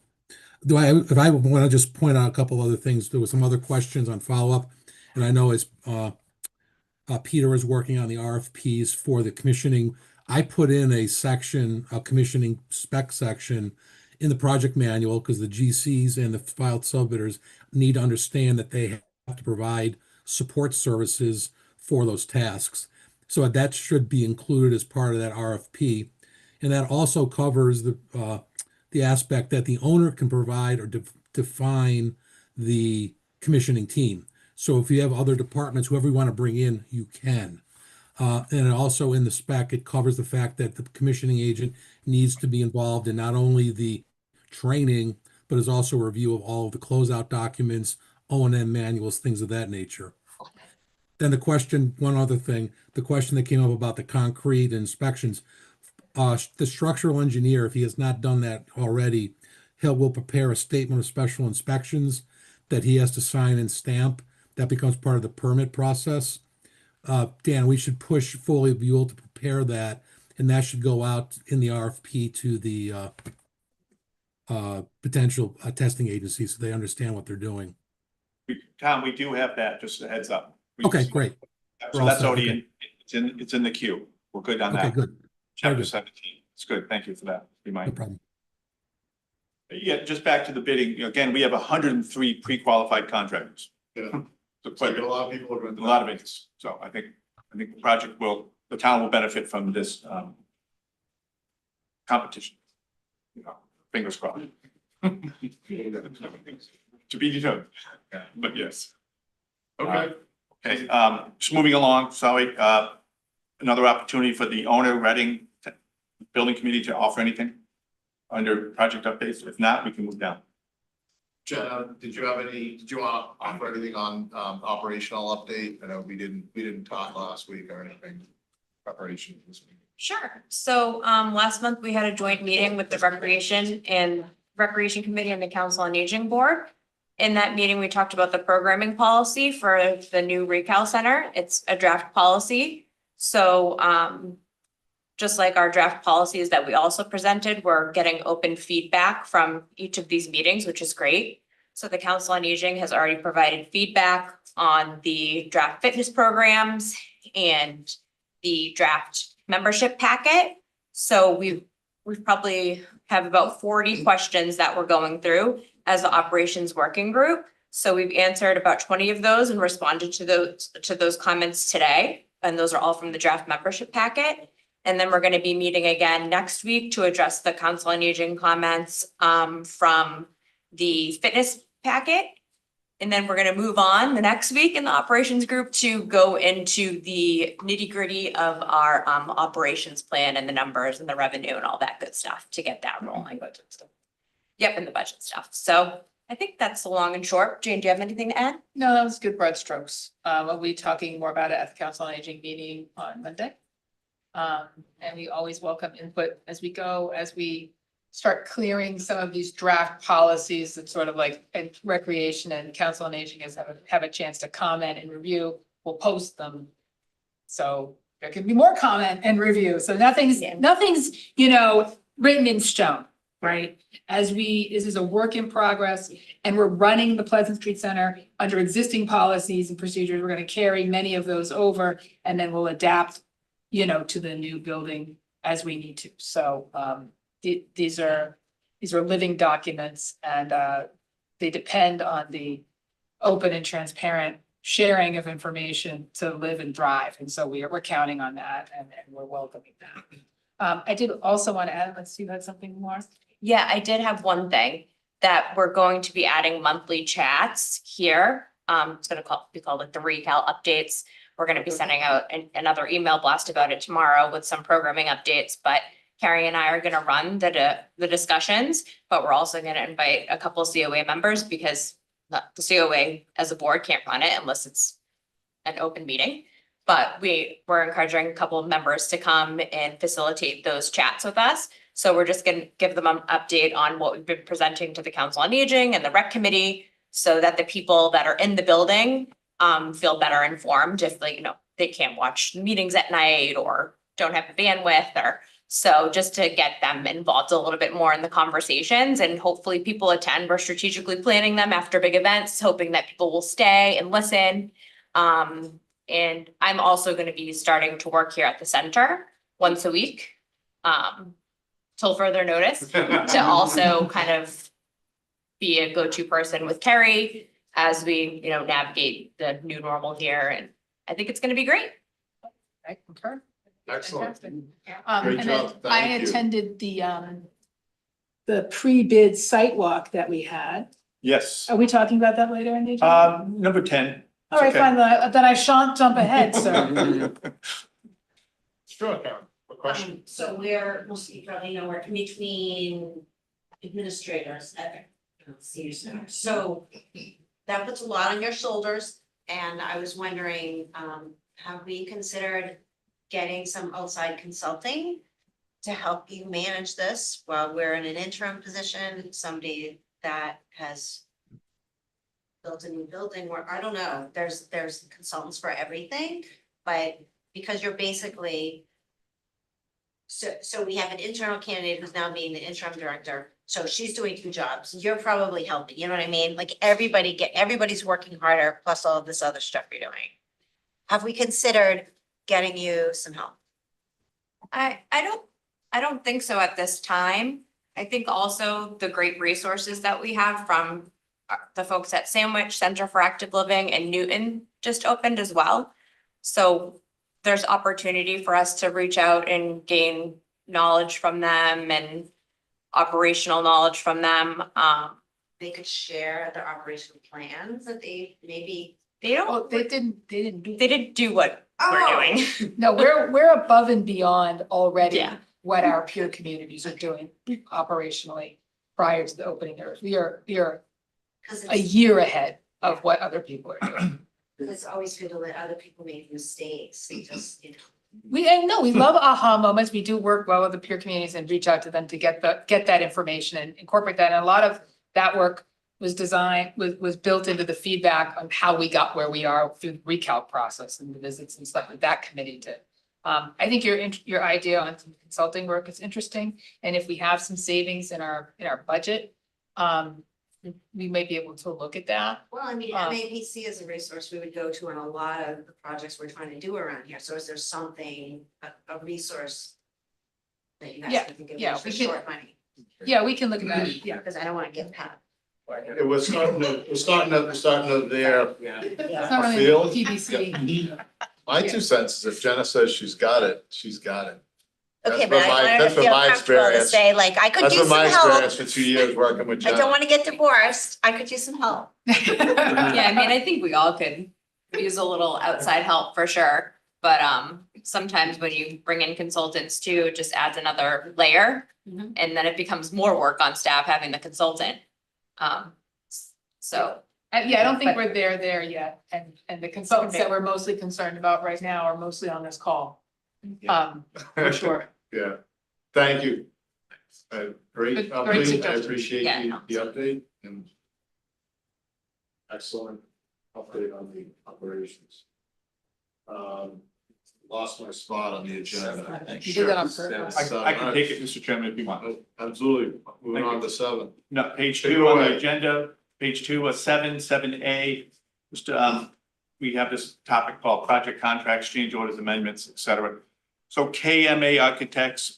If I want to just point out a couple other things, there were some other questions on follow-up. And I know as Peter is working on the RFPs for the commissioning, I put in a section, a commissioning spec section in the project manual, because the GCs and the filed subbidders need to understand that they have to provide support services for those tasks. So that should be included as part of that RFP. And that also covers the aspect that the owner can provide or define the commissioning team. So if you have other departments, whoever you want to bring in, you can. And also in the spec, it covers the fact that the commissioning agent needs to be involved in not only the training, but is also a review of all of the closeout documents, O&M manuals, things of that nature. Then the question, one other thing, the question that came up about the concrete inspections, the structural engineer, if he has not done that already, will prepare a statement of special inspections that he has to sign and stamp. That becomes part of the permit process. Dan, we should push Foley Buell to prepare that, and that should go out in the RFP to the potential testing agencies, so they understand what they're doing. Tom, we do have that, just a heads up. Okay, great. We're So all that's set, already okay. it's in the queue. We're good on Okay, that. good. Very Chapter good. 17. It's good. Thank you for that No reminder. problem. Yeah, just back to the bidding. Again, we have 103 pre-qualified contractors. Yeah. So So quite a lot of people are going a lot of interest. So I think the project the town will benefit from this competition. Fingers crossed. To be determined, but yes. Okay. Okay, just moving along, sorry, another opportunity for the owner, Reading Building Committee, to offer anything under project updates. If not, we can move down. Jenna, did you want to offer anything on operational update? I know we didn't talk last week or anything, preparation for this week. Sure. So last month we had a joint meeting with the Recreation Committee and the Council on Aging Board. In that meeting, we talked about the programming policy for the new Recal Center. It's a draft policy. So just like our draft policies that we also presented, we're getting open feedback from each of these meetings, which is great. So the Council on Aging has already provided feedback on the draft fitness programs and the draft membership packet. So we probably have about 40 questions that we're going through as the operations working group. So we've answered about 20 of those and responded to those comments today. And those are all from the draft membership packet. And then we're going to be meeting again next week to address the Council on Aging comments from the fitness packet. And then we're going to move on the next week in the operations group to go into the nitty gritty of our operations plan and the numbers and the revenue and all that good stuff to get that rolling. Yep, and the budget stuff. So I think that's the long and short. Jane, do you have anything to add? No, that was good broad strokes. We'll be talking more about it at the Council on Aging meeting on Monday. And we always welcome input as we go, as we start clearing some of these draft policies that sort of like recreation and Council on Aging have a chance to comment and review. We'll post them. So there can be more comment and review. So nothing's, written in stone, right? This is a work in progress, and we're running the Pleasant Street Center under existing policies and procedures. We're going to carry many of those over, and then we'll adapt, to the new building as we need to. So these are living documents, and they depend on the open and transparent sharing of information to live and thrive. And so we're counting on that, and we're welcoming that. I did also want to add, let's see, you had something more? Yeah, I did have one thing. that we're going to be adding monthly chats here. It's gonna be called like the recal updates. We're gonna be sending out another email blast about it tomorrow with some programming updates, but Carrie and I are gonna run the discussions, but we're also gonna invite a couple COA members because the COA as a board can't run it unless it's an open meeting. But we're encouraging a couple of members to come and facilitate those chats with us. So we're just gonna give them an update on what we've been presenting to the Council on Aging and the Rec Committee so that the people that are in the building feel better informed if they can't watch meetings at night or don't have the bandwidth or so just to get them involved a little bit more in the conversations and hopefully people attend. We're strategically planning them after big events, hoping that people will stay and listen. And I'm also going to be starting to work here at the center once a week. Till further notice, to also kind of be a go-to person with Carrie as we, navigate the new normal here. And I think it's going to be great. I concur. Excellent. Fantastic. Great And then job. I Thank you. attended the pre-bid site walk that we had. Yes. Are we talking about that later in the agenda? Number 10. All right, okay. fine, then I shan't jump ahead, sir. Sure, Karen. What question? So most of you probably know, we're in between administrators at senior center. So that puts a lot on your shoulders. And I was wondering, have we considered getting some outside consulting to help you manage this while we're in an interim position, somebody that has built a new building where, I don't know, there's consultants for everything, but because you're basically, so we have an internal candidate who's now being the interim director. So she's doing 2 jobs. You're probably helping, you know what I mean? Like everybody's working harder, plus all of this other stuff you're doing. Have we considered getting you some help? I don't think so at this time. I think also the great resources that we have from the folks at Sandwich Center for Active Living and Newton just opened as well. So there's opportunity for us to reach out and gain knowledge from them and operational knowledge from them. They could share their operational plans that they maybe. They Oh, don't, they didn't do. they didn't do what we're doing. No, we're above and beyond already Yeah. what our peer communities are doing operationally prior to the opening. We are Cause a year ahead of what other people are doing. it's always good to let other people make mistakes and just, We love aha moments. We do work well with the peer communities and reach out to them to get that information and incorporate that. And a lot of that work was built into the feedback on how we got where we are through the recalc process and the visits and stuff that that committee did. I think your idea on some consulting work is interesting. And if we have some savings in our budget, we may be able to look at that. well, I mean, MAPC is a resource we would go to on a lot of the projects we're trying to do around here. So is there something, a resource that you guys Yeah, can think of yeah, for we can- short money? Yeah, we can look at that. Yeah. Because I don't want to get pat. It was starting to there. It's not really Field? PBC. My 2 cents is if Jenna says she's got it, she's got it. Okay, That's but been my- I wanted that's to been feel my comfortable to experience. say, like, I could That's use been some my help. experience for 2 years working with I Jenna. don't want to get divorced. I could use some help. Yeah, I mean, I think we all could use a little outside help for sure. But sometimes when you bring in consultants too, it just adds another layer. Mhm. And then it becomes more work on staff having the consultant. So, Yeah, I don't think we're there yet. And the consultants that we're mostly concerned about right now are mostly on this call. For sure. Yeah, thank you. Great Great update. I suggestion. appreciate Yeah. the update and excellent update on the operations. Lost my spot on the agenda. You did that on purpose. I can take it, Mr. Chairman, if you want. Absolutely. Moving Thank on to 7. No, page Take it 2 on the away. agenda, page 2, 7A. Just, we have this topic called project contracts, change orders, amendments, et cetera. So KMA Architects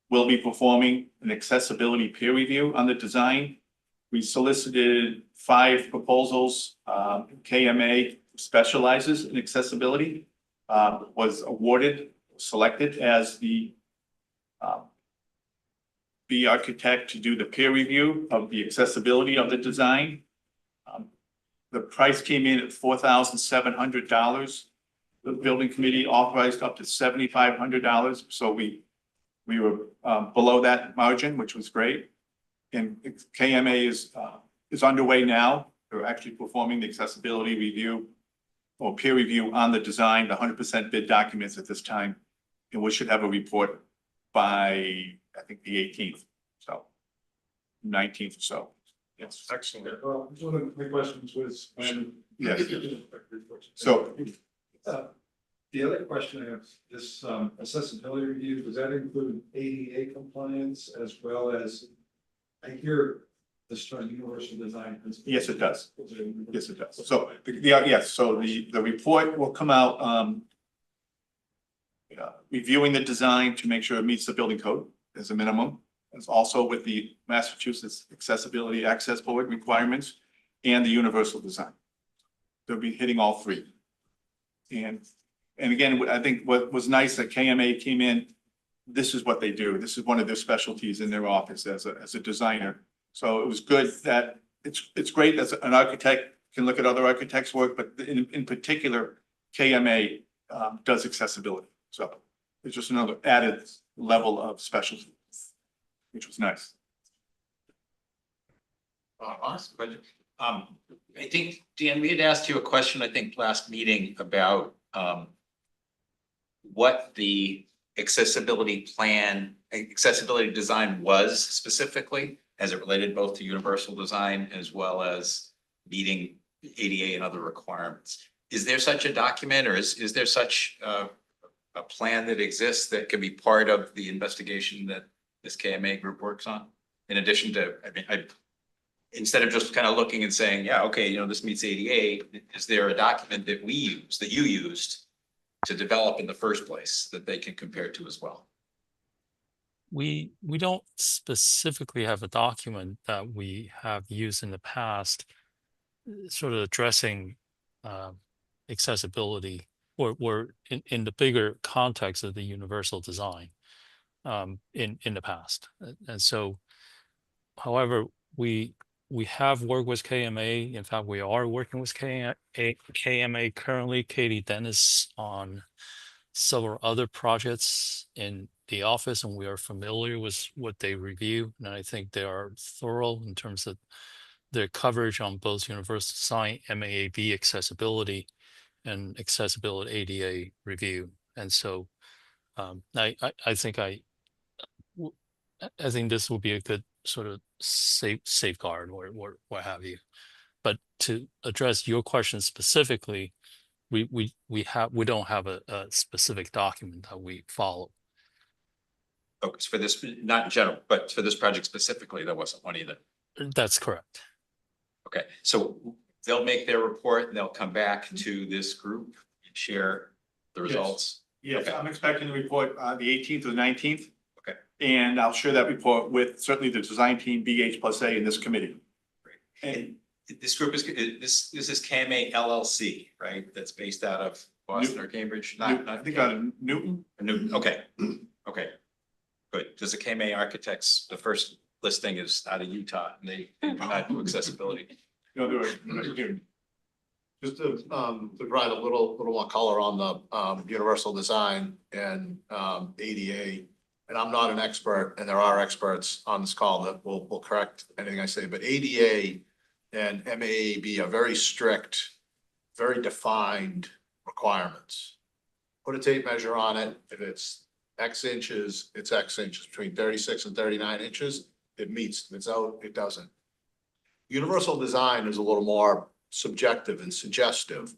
will be performing an accessibility peer review on the design. We solicited 5 proposals. KMA specializes in accessibility, was selected as the the architect to do the peer review of the accessibility of the design. The price came in at $4,700. The building committee authorized up to $7,500, so we were below that margin, which was great. And KMA is underway now. They're actually performing the accessibility review or peer review on the design, the 100% bid documents at this time. And we should have a report by, I think, the 18th, so 19th or so. Yes. Excellent. Well, one of my questions was when. Yes. So, The other question I have, this accessibility review, does that include ADA compliance as well as, I hear this term universal design principle? yes, it does. Yes, it does. So, yes, so the report will come out, reviewing the design to make sure it meets the building code as a minimum. It's also with the Massachusetts Accessibility Access Board requirements and the universal design. They'll be hitting all three. And again, I think what was nice that KMA came in, this is what they do. This is one of their specialties in their office as a designer. So it was good that it's great that an architect can look at other architects' work, but in particular, KMA does accessibility. So it's just another added level of specialty, which was nice. Awesome question. I think, Dan, we had asked you a question, I think, last meeting about what the accessibility design was specifically as it related both to universal design as well as meeting ADA and other requirements. Is there such a document, or is there such a plan that exists that can be part of the investigation that this KMA group works on? In addition to, I mean, instead of just kind of looking and saying, yeah, okay, you know, this meets ADA, is there a document that we use, that you used to develop in the first place that they can compare to as well? We don't specifically have a document that we have used in the past, sort of addressing accessibility or in the bigger context of the universal design in the past. And so, however, we have worked with KMA. In fact, we are working with KMA currently. Katie Dennis on several other projects in the office, and we are familiar with what they review. And I think they are thorough in terms of their coverage on both universal design, MAAB accessibility, and accessibility ADA review. And so I think this will be a good sort of safeguard or what have you. But to address your question specifically, we don't have a specific document that we follow. Okay, for this, not in general, but for this project specifically, there wasn't one either. That's correct. Okay, so they'll make their report and they'll come back to this group and share the results. Yes, Okay. I'm expecting the report the 18th or the 19th. Okay. And I'll share that report with certainly the design team, BH+A, in this committee. And this group is, this is KMA LLC, right? That's based out of Boston or Cambridge? I think out of Newton. Newton, okay, okay. Good, because the KMA Architects, the first listing is out of Utah, and they provide accessibility. No, they're Just to provide a little more color on the universal design and ADA. And I'm not an expert, and there are experts on this call that will correct anything I say, but ADA and MAAB are very strict, very defined requirements. Put a tape measure on it. If it's X inches, it's X inches. Between 36 and 39 inches, it meets. If it's out, it doesn't. Universal design is a little more subjective and suggestive.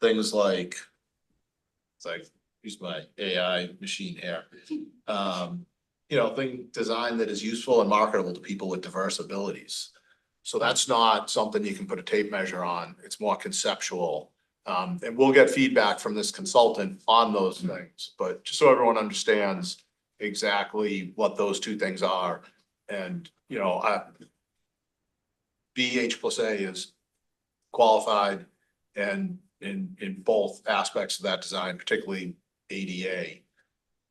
Things like, it's like, use my AI machine here. You know, design that is useful and marketable to people with diverse abilities. So that's not something you can put a tape measure on. It's more conceptual. And we'll get feedback from this consultant on those things, but just so everyone understands exactly what those two things are. And, you know, BH+A is qualified and in both aspects of that design, particularly ADA.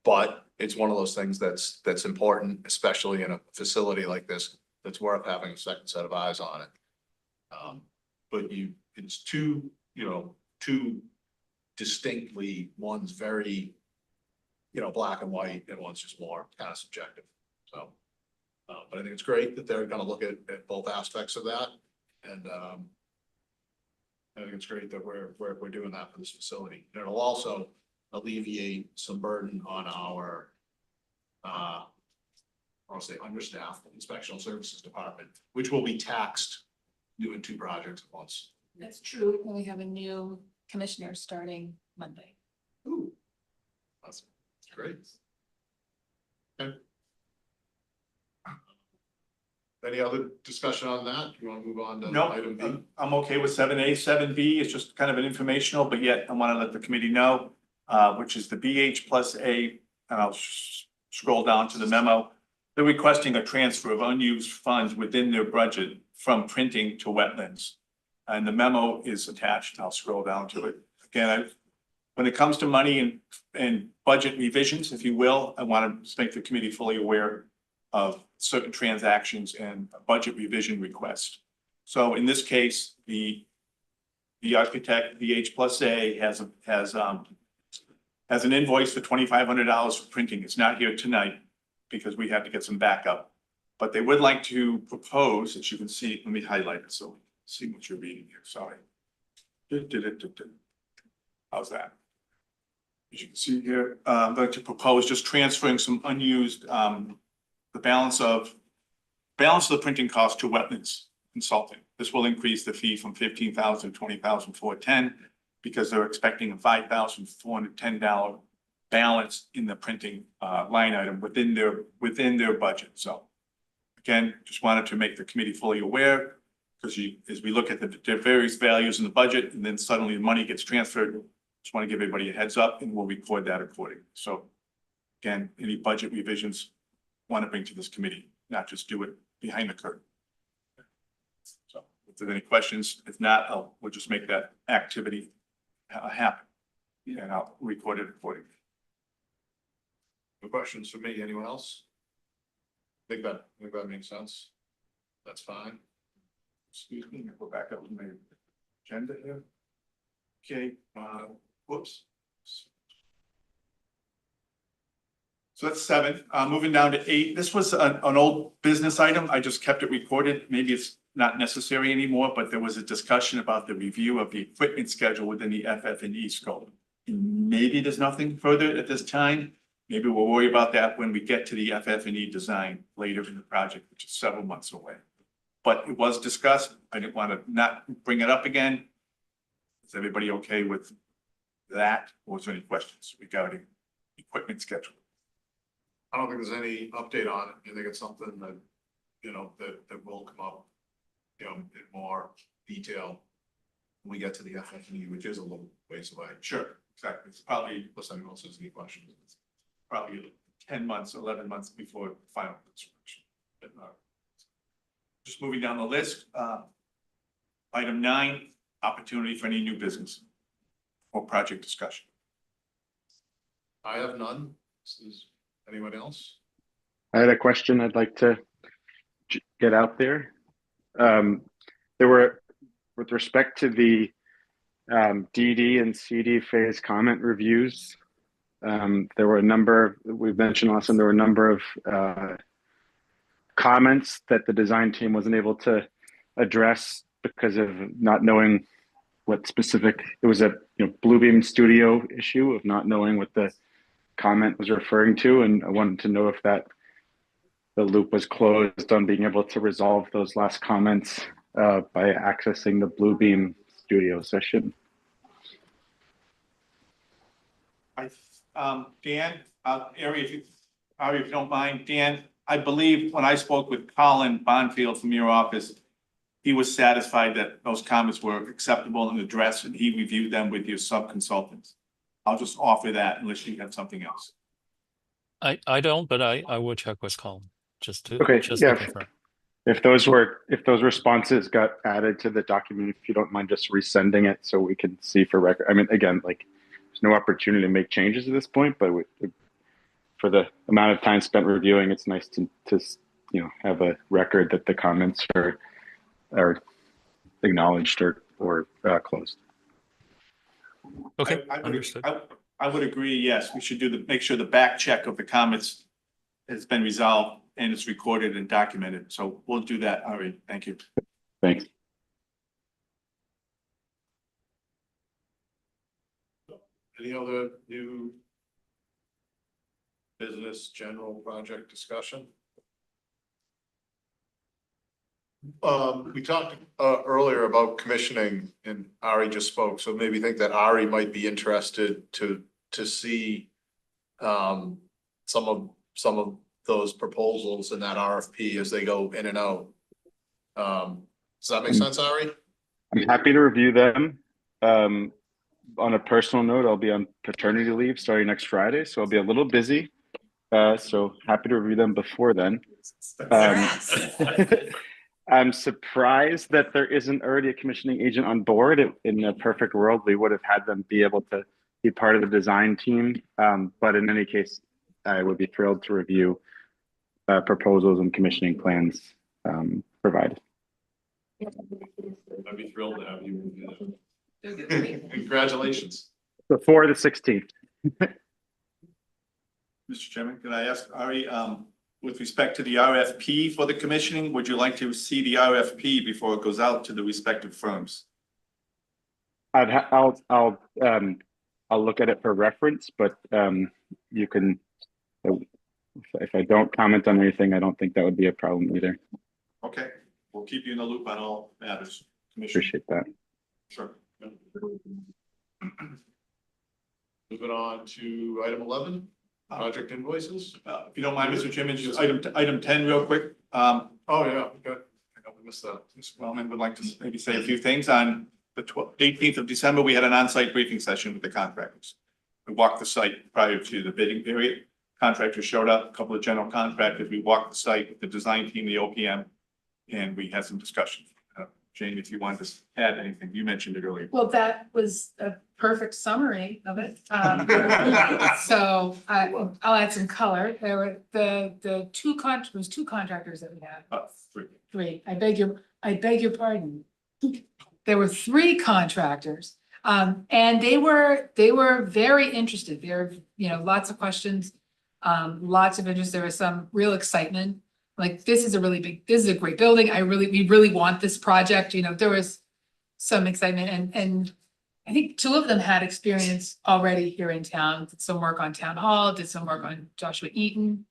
But it's one of those things that's important, especially in a facility like this, that's worth having a second set of eyes on it. But it's two distinctly, one's very, black and white, and one's just more kind of subjective, so. But I think it's great that they're gonna look at both aspects of that, and I think it's great that we're doing that for this facility. And it'll also alleviate some burden on our I'll say understaffed inspectional services department, which will be taxed doing two projects at once. That's true. We have a new commissioner starting Monday. Ooh, that's great. Okay. Any other discussion on that? You want to move on to No, item B? I'm okay with 7A, 7B. It's just kind of an informational, but yet I want to let the committee know, which is the BH+A, and I'll scroll down to the memo. They're requesting a transfer of unused funds within their budget from printing to wetlands. And the memo is attached. I'll scroll down to it. Again, when it comes to money and budget revisions, if you will, I want to make the committee fully aware of certain transactions and a budget revision request. So in this case, the architect, BH+A, has an invoice for $2,500 for printing. It's not here tonight because we have to get some backup. But they would like to propose, as you can see, let me highlight it so see what you're reading here. Sorry. How's that? As you can see here, I'm going to propose just transferring some unused, the balance of the printing cost to wetlands consulting. This will increase the fee from $15,000 to $20,410 because they're expecting a $5,410 balance in the printing line item within their budget. So again, just wanted to make the committee fully aware, because as we look at the various values in the budget and then suddenly the money gets transferred, just want to give everybody a heads up and we'll record that accordingly. So again, any budget revisions want to bring to this committee, not just do it behind the curtain. So if there's any questions, if not, we'll just make that activity happen. And I'll record it accordingly. No questions for me? Anyone else? Think that makes sense. That's fine. Excuse me, I'll go back up to my agenda here. Okay, whoops. So that's 7. Moving down to 8. This was an old business item. I just kept it recorded. Maybe it's not necessary anymore, but there was a discussion about the review of the equipment schedule within the FF&E scope. And maybe there's nothing further at this time. Maybe we'll worry about that when we get to the FF&E design later in the project, which is several months away. But it was discussed. I didn't want to not bring it up again. Is everybody okay with that? Or is there any questions regarding equipment schedule? I don't think there's any update on it. I think it's something that, that will come up, in more detail when we get to the FF&E, which is a little ways away. Sure, exactly. It's probably, Unless anyone else has any questions. probably 10 months, 11 months before final construction. But, just moving down the list, item 9, opportunity for any new business or project discussion. I have none. Is anyone else? I had a question I'd like to get out there. There were, with respect to the DD and CD phase comment reviews, there were a number, we've mentioned last time, there were a number of comments that the design team wasn't able to address because of not knowing what specific, it was a Bluebeam Studio issue of not knowing what the comment was referring to, and I wanted to know if the loop was closed on being able to resolve those last comments by accessing the Bluebeam Studio session. Dan, Ari, if you don't mind, Dan, I believe when I spoke with Colin Bonfield from your office, he was satisfied that those comments were acceptable and addressed, and he reviewed them with your sub-consultants. I'll just offer that unless you have something else. I don't, but I will check with Colin just to confirm. If those responses got added to the document, if you don't mind just resending it so we can see for record. I mean, again, like there's no opportunity to make changes at this point, but for the amount of time spent reviewing, it's nice to have a record that the comments are acknowledged or closed. Okay, I would- understood. I would agree, yes, we should make sure the back check of the comments has been resolved and it's recorded and documented. So we'll do that. All right, thank you. Thanks. Any other new business general project discussion? We talked earlier about commissioning and Ari just spoke, so maybe think that Ari might be interested to see some of those proposals in that RFP as they go in and out. Does that make sense, Ari? I'm happy to review them. On a personal note, I'll be on paternity leave starting next Friday, so I'll be a little busy. So happy to review them before then. I'm surprised that there isn't already a commissioning agent on board. In a perfect world, we would have had them be able to be part of the design team. But in any case, I would be thrilled to review proposals and commissioning plans provided. I'd be thrilled to have you review that. Congratulations. Before the 16th. Mr. Chairman, can I ask Ari, with respect to the RFP for the commissioning, would you like to see the RFP before it goes out to the respective firms? I'll look at it for reference, but you can. If I don't comment on anything, I don't think that would be a problem either. Okay, we'll keep you in the loop on all matters. Appreciate that. Sure. Moving on to item 11, project invoices. If you don't mind, Mr. Chairman, just item 10 real quick. Oh, yeah, good. I missed that. Ms. Wellman would like to maybe say a few things. On the 18th of December, we had an on-site briefing session with the contractors. We walked the site prior to the bidding period. Contractors showed up, a couple of general contractors. We walked the site with the design team, the OPM, and we had some discussion. Jane, if you wanted to add anything, you mentioned it earlier. Well, that was a perfect summary of it. So I'll add some color. There were the two contractors that we had. Three. I beg your pardon. There were three contractors. And they were very interested. There, lots of questions, lots of interest. There was some real excitement. Like, this is a great building. We really want this project. There was some excitement and I think two of them had experience already here in town, did some work on Town Hall, did some work on Joshua Eaton.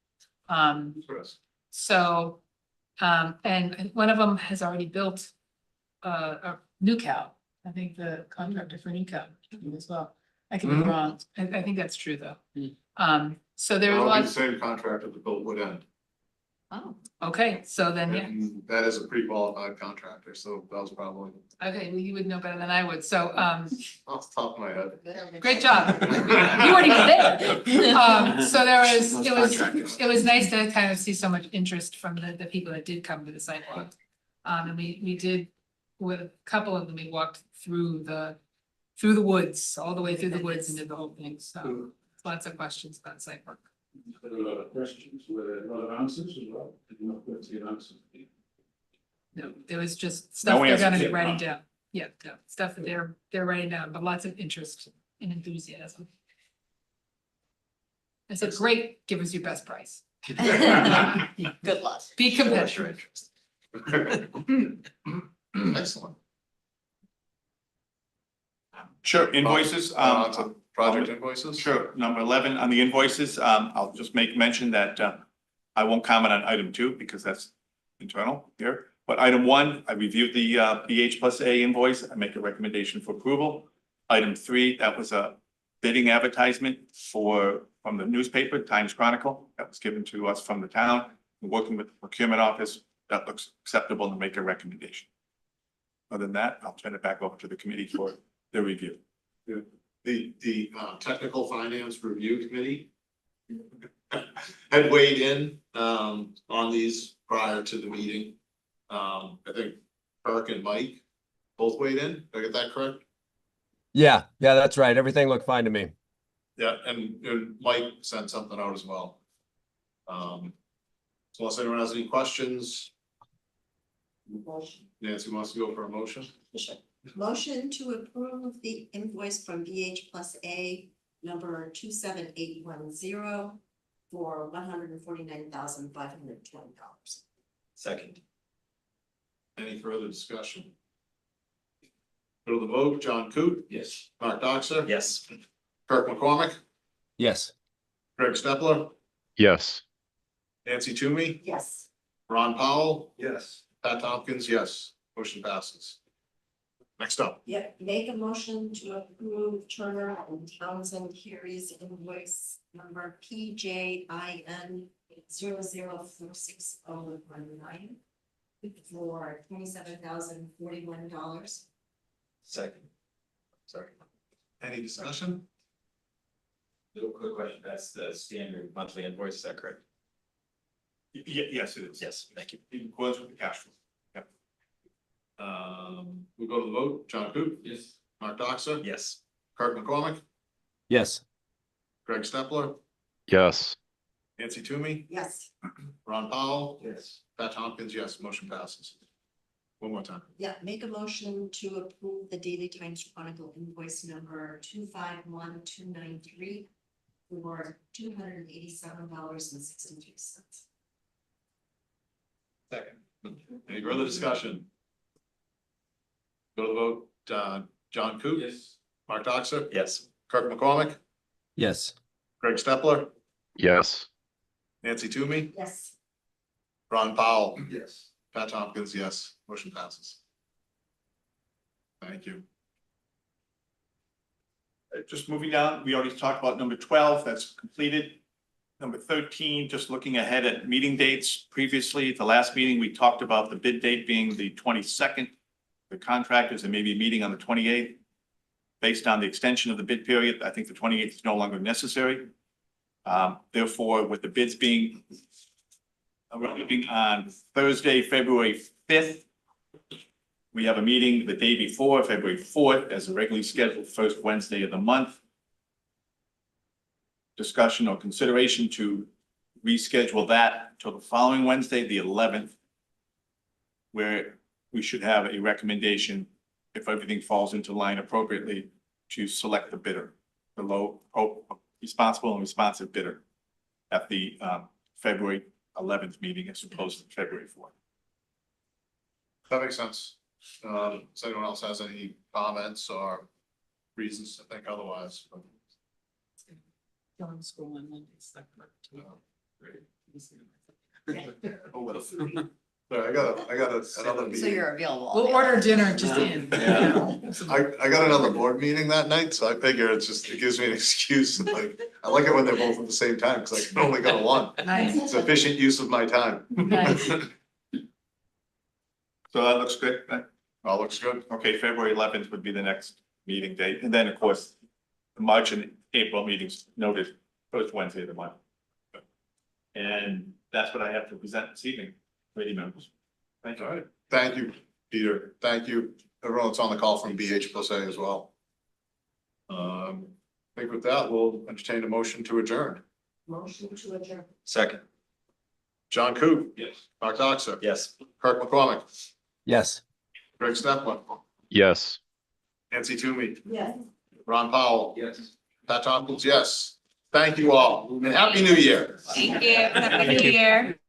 So, and one of them has already built a New Cow. I think the contractor for New Cow as well. I could be wrong. I think that's true though. So there was a That'll be lot. the same contractor that built Wood End. Oh, okay, so then, yeah, And that is a pre-qualified contractor, so that was probably okay, well, you would know better than I would, so, off the top of my head. great job. You weren't even there. So it was nice to kind of see so much interest from the people that did come to the sidewalk. And we did, with a couple of them, we walked through the woods, all the way through the woods and did the whole thing, so lots of questions about site work. There were a lot of questions, were there a lot of answers as well? Did you not get the answers? No, there was just stuff No they're gonna answers be yet, writing huh? down. Yeah, no, stuff that they're writing down, but lots of interest and enthusiasm. I said, great, give us your best price. Good luck. Be competitive. Excellent. Sure, invoices. On to project invoices. Sure, number 11 on the invoices, I'll just make mention that I won't comment on item 2 because that's internal here. But item 1, I reviewed the BH+A invoice. I make a recommendation for approval. Item 3, that was a bidding advertisement from the newspaper, Times Chronicle, that was given to us from the town. We're working with the procurement office. That looks acceptable to make a recommendation. Other than that, I'll turn it back over to the committee for their review. The technical finance review committee had weighed in on these prior to the meeting. I think Kirk and Mike both weighed in. Did I get that correct? Yeah, that's right. Everything looked fine to me. Yeah, and Mike sent something out as well. So unless anyone has any questions, Nancy wants to go for a motion. Motion to approve the invoice from BH plus A number 27810 for $149,520. Second. Any further discussion? Go to the vote, John Coot, Yes. Mark Doxer. Yes. Kirk McCormick, Yes. Greg Stepler, Yes. Nancy Toomey, Yes. Ron Powell, Yes. Pat Tompkins, yes, motion passes. Next up, Yep, make a motion to approve Turner and Townsend Carey's invoice number PJIN 004619 for $27,041. Second. Sorry. any discussion? Little quick question, that's the standard monthly invoice, is that correct? Yes, it is. Yes, thank you. In accordance with the cash flow. We go to the vote, John Coot, Yes. Mark Doxer, Yes. Kirk McCormick, Yes. Greg Stepler, Yes. Nancy Toomey, Yes. Ron Powell, Yes. Pat Tompkins, yes, motion passes. One more time. Yeah, make a motion to approve the Daily Times Chronicle invoice number 251293 for $287.63. Second. Any further discussion? Go to the vote, John Coot. Yes. Mark Doxer, Yes. Kirk McCormick, Yes. Greg Stepler, Yes. Nancy Toomey, Yes. Ron Powell, Yes. Pat Tompkins, yes, motion passes. Thank you. Just moving down, we already talked about number 12, that's completed. Number 13, just looking ahead at meeting dates. Previously, at the last meeting, we talked about the bid date being the 22nd. The contractors, and maybe a meeting on the 28th. Based on the extension of the bid period, I think the 28th is no longer necessary. Therefore, with the bids being arriving on Thursday, February 5th, we have a meeting the day before, February 4th, as a regularly scheduled first Wednesday of the month. Discussion or consideration to reschedule that till the following Wednesday, the 11th, where we should have a recommendation, if everything falls into line appropriately, to select the bidder, the responsible and responsive bidder at the February 11th meeting as opposed to February 4th. That makes sense. Does anyone else has any comments or reasons to think otherwise? Going to school on Mondays. Oh, well. Sorry, I got another meeting. So you're available. We'll order dinner just in. Yeah. I got another board meeting that night, so I figure it gives me an excuse. Like, I like it when they're both at the same time, because I can only go to one. Nice. It's efficient use of my time. Nice. So that looks good. All looks good. Okay, February 11th would be the next meeting date. And then, of course, the March and April meetings noted first Wednesday of the month. And that's what I have to present this evening, committee members. Thank you. All right, thank you, Peter. Thank you, everyone that's on the call from BH plus A as well. I think with that, we'll entertain a motion to adjourn. Motion to adjourn. Second. John Coop, Yes. Mark Doxer, Yes. Kirk McCormick, Yes. Greg Stepler, Yes. Nancy Toomey, Yes. Ron Powell, Yes. Pat Tompkins, yes. Thank you all, and Happy New Year. Thank you. Happy New Year.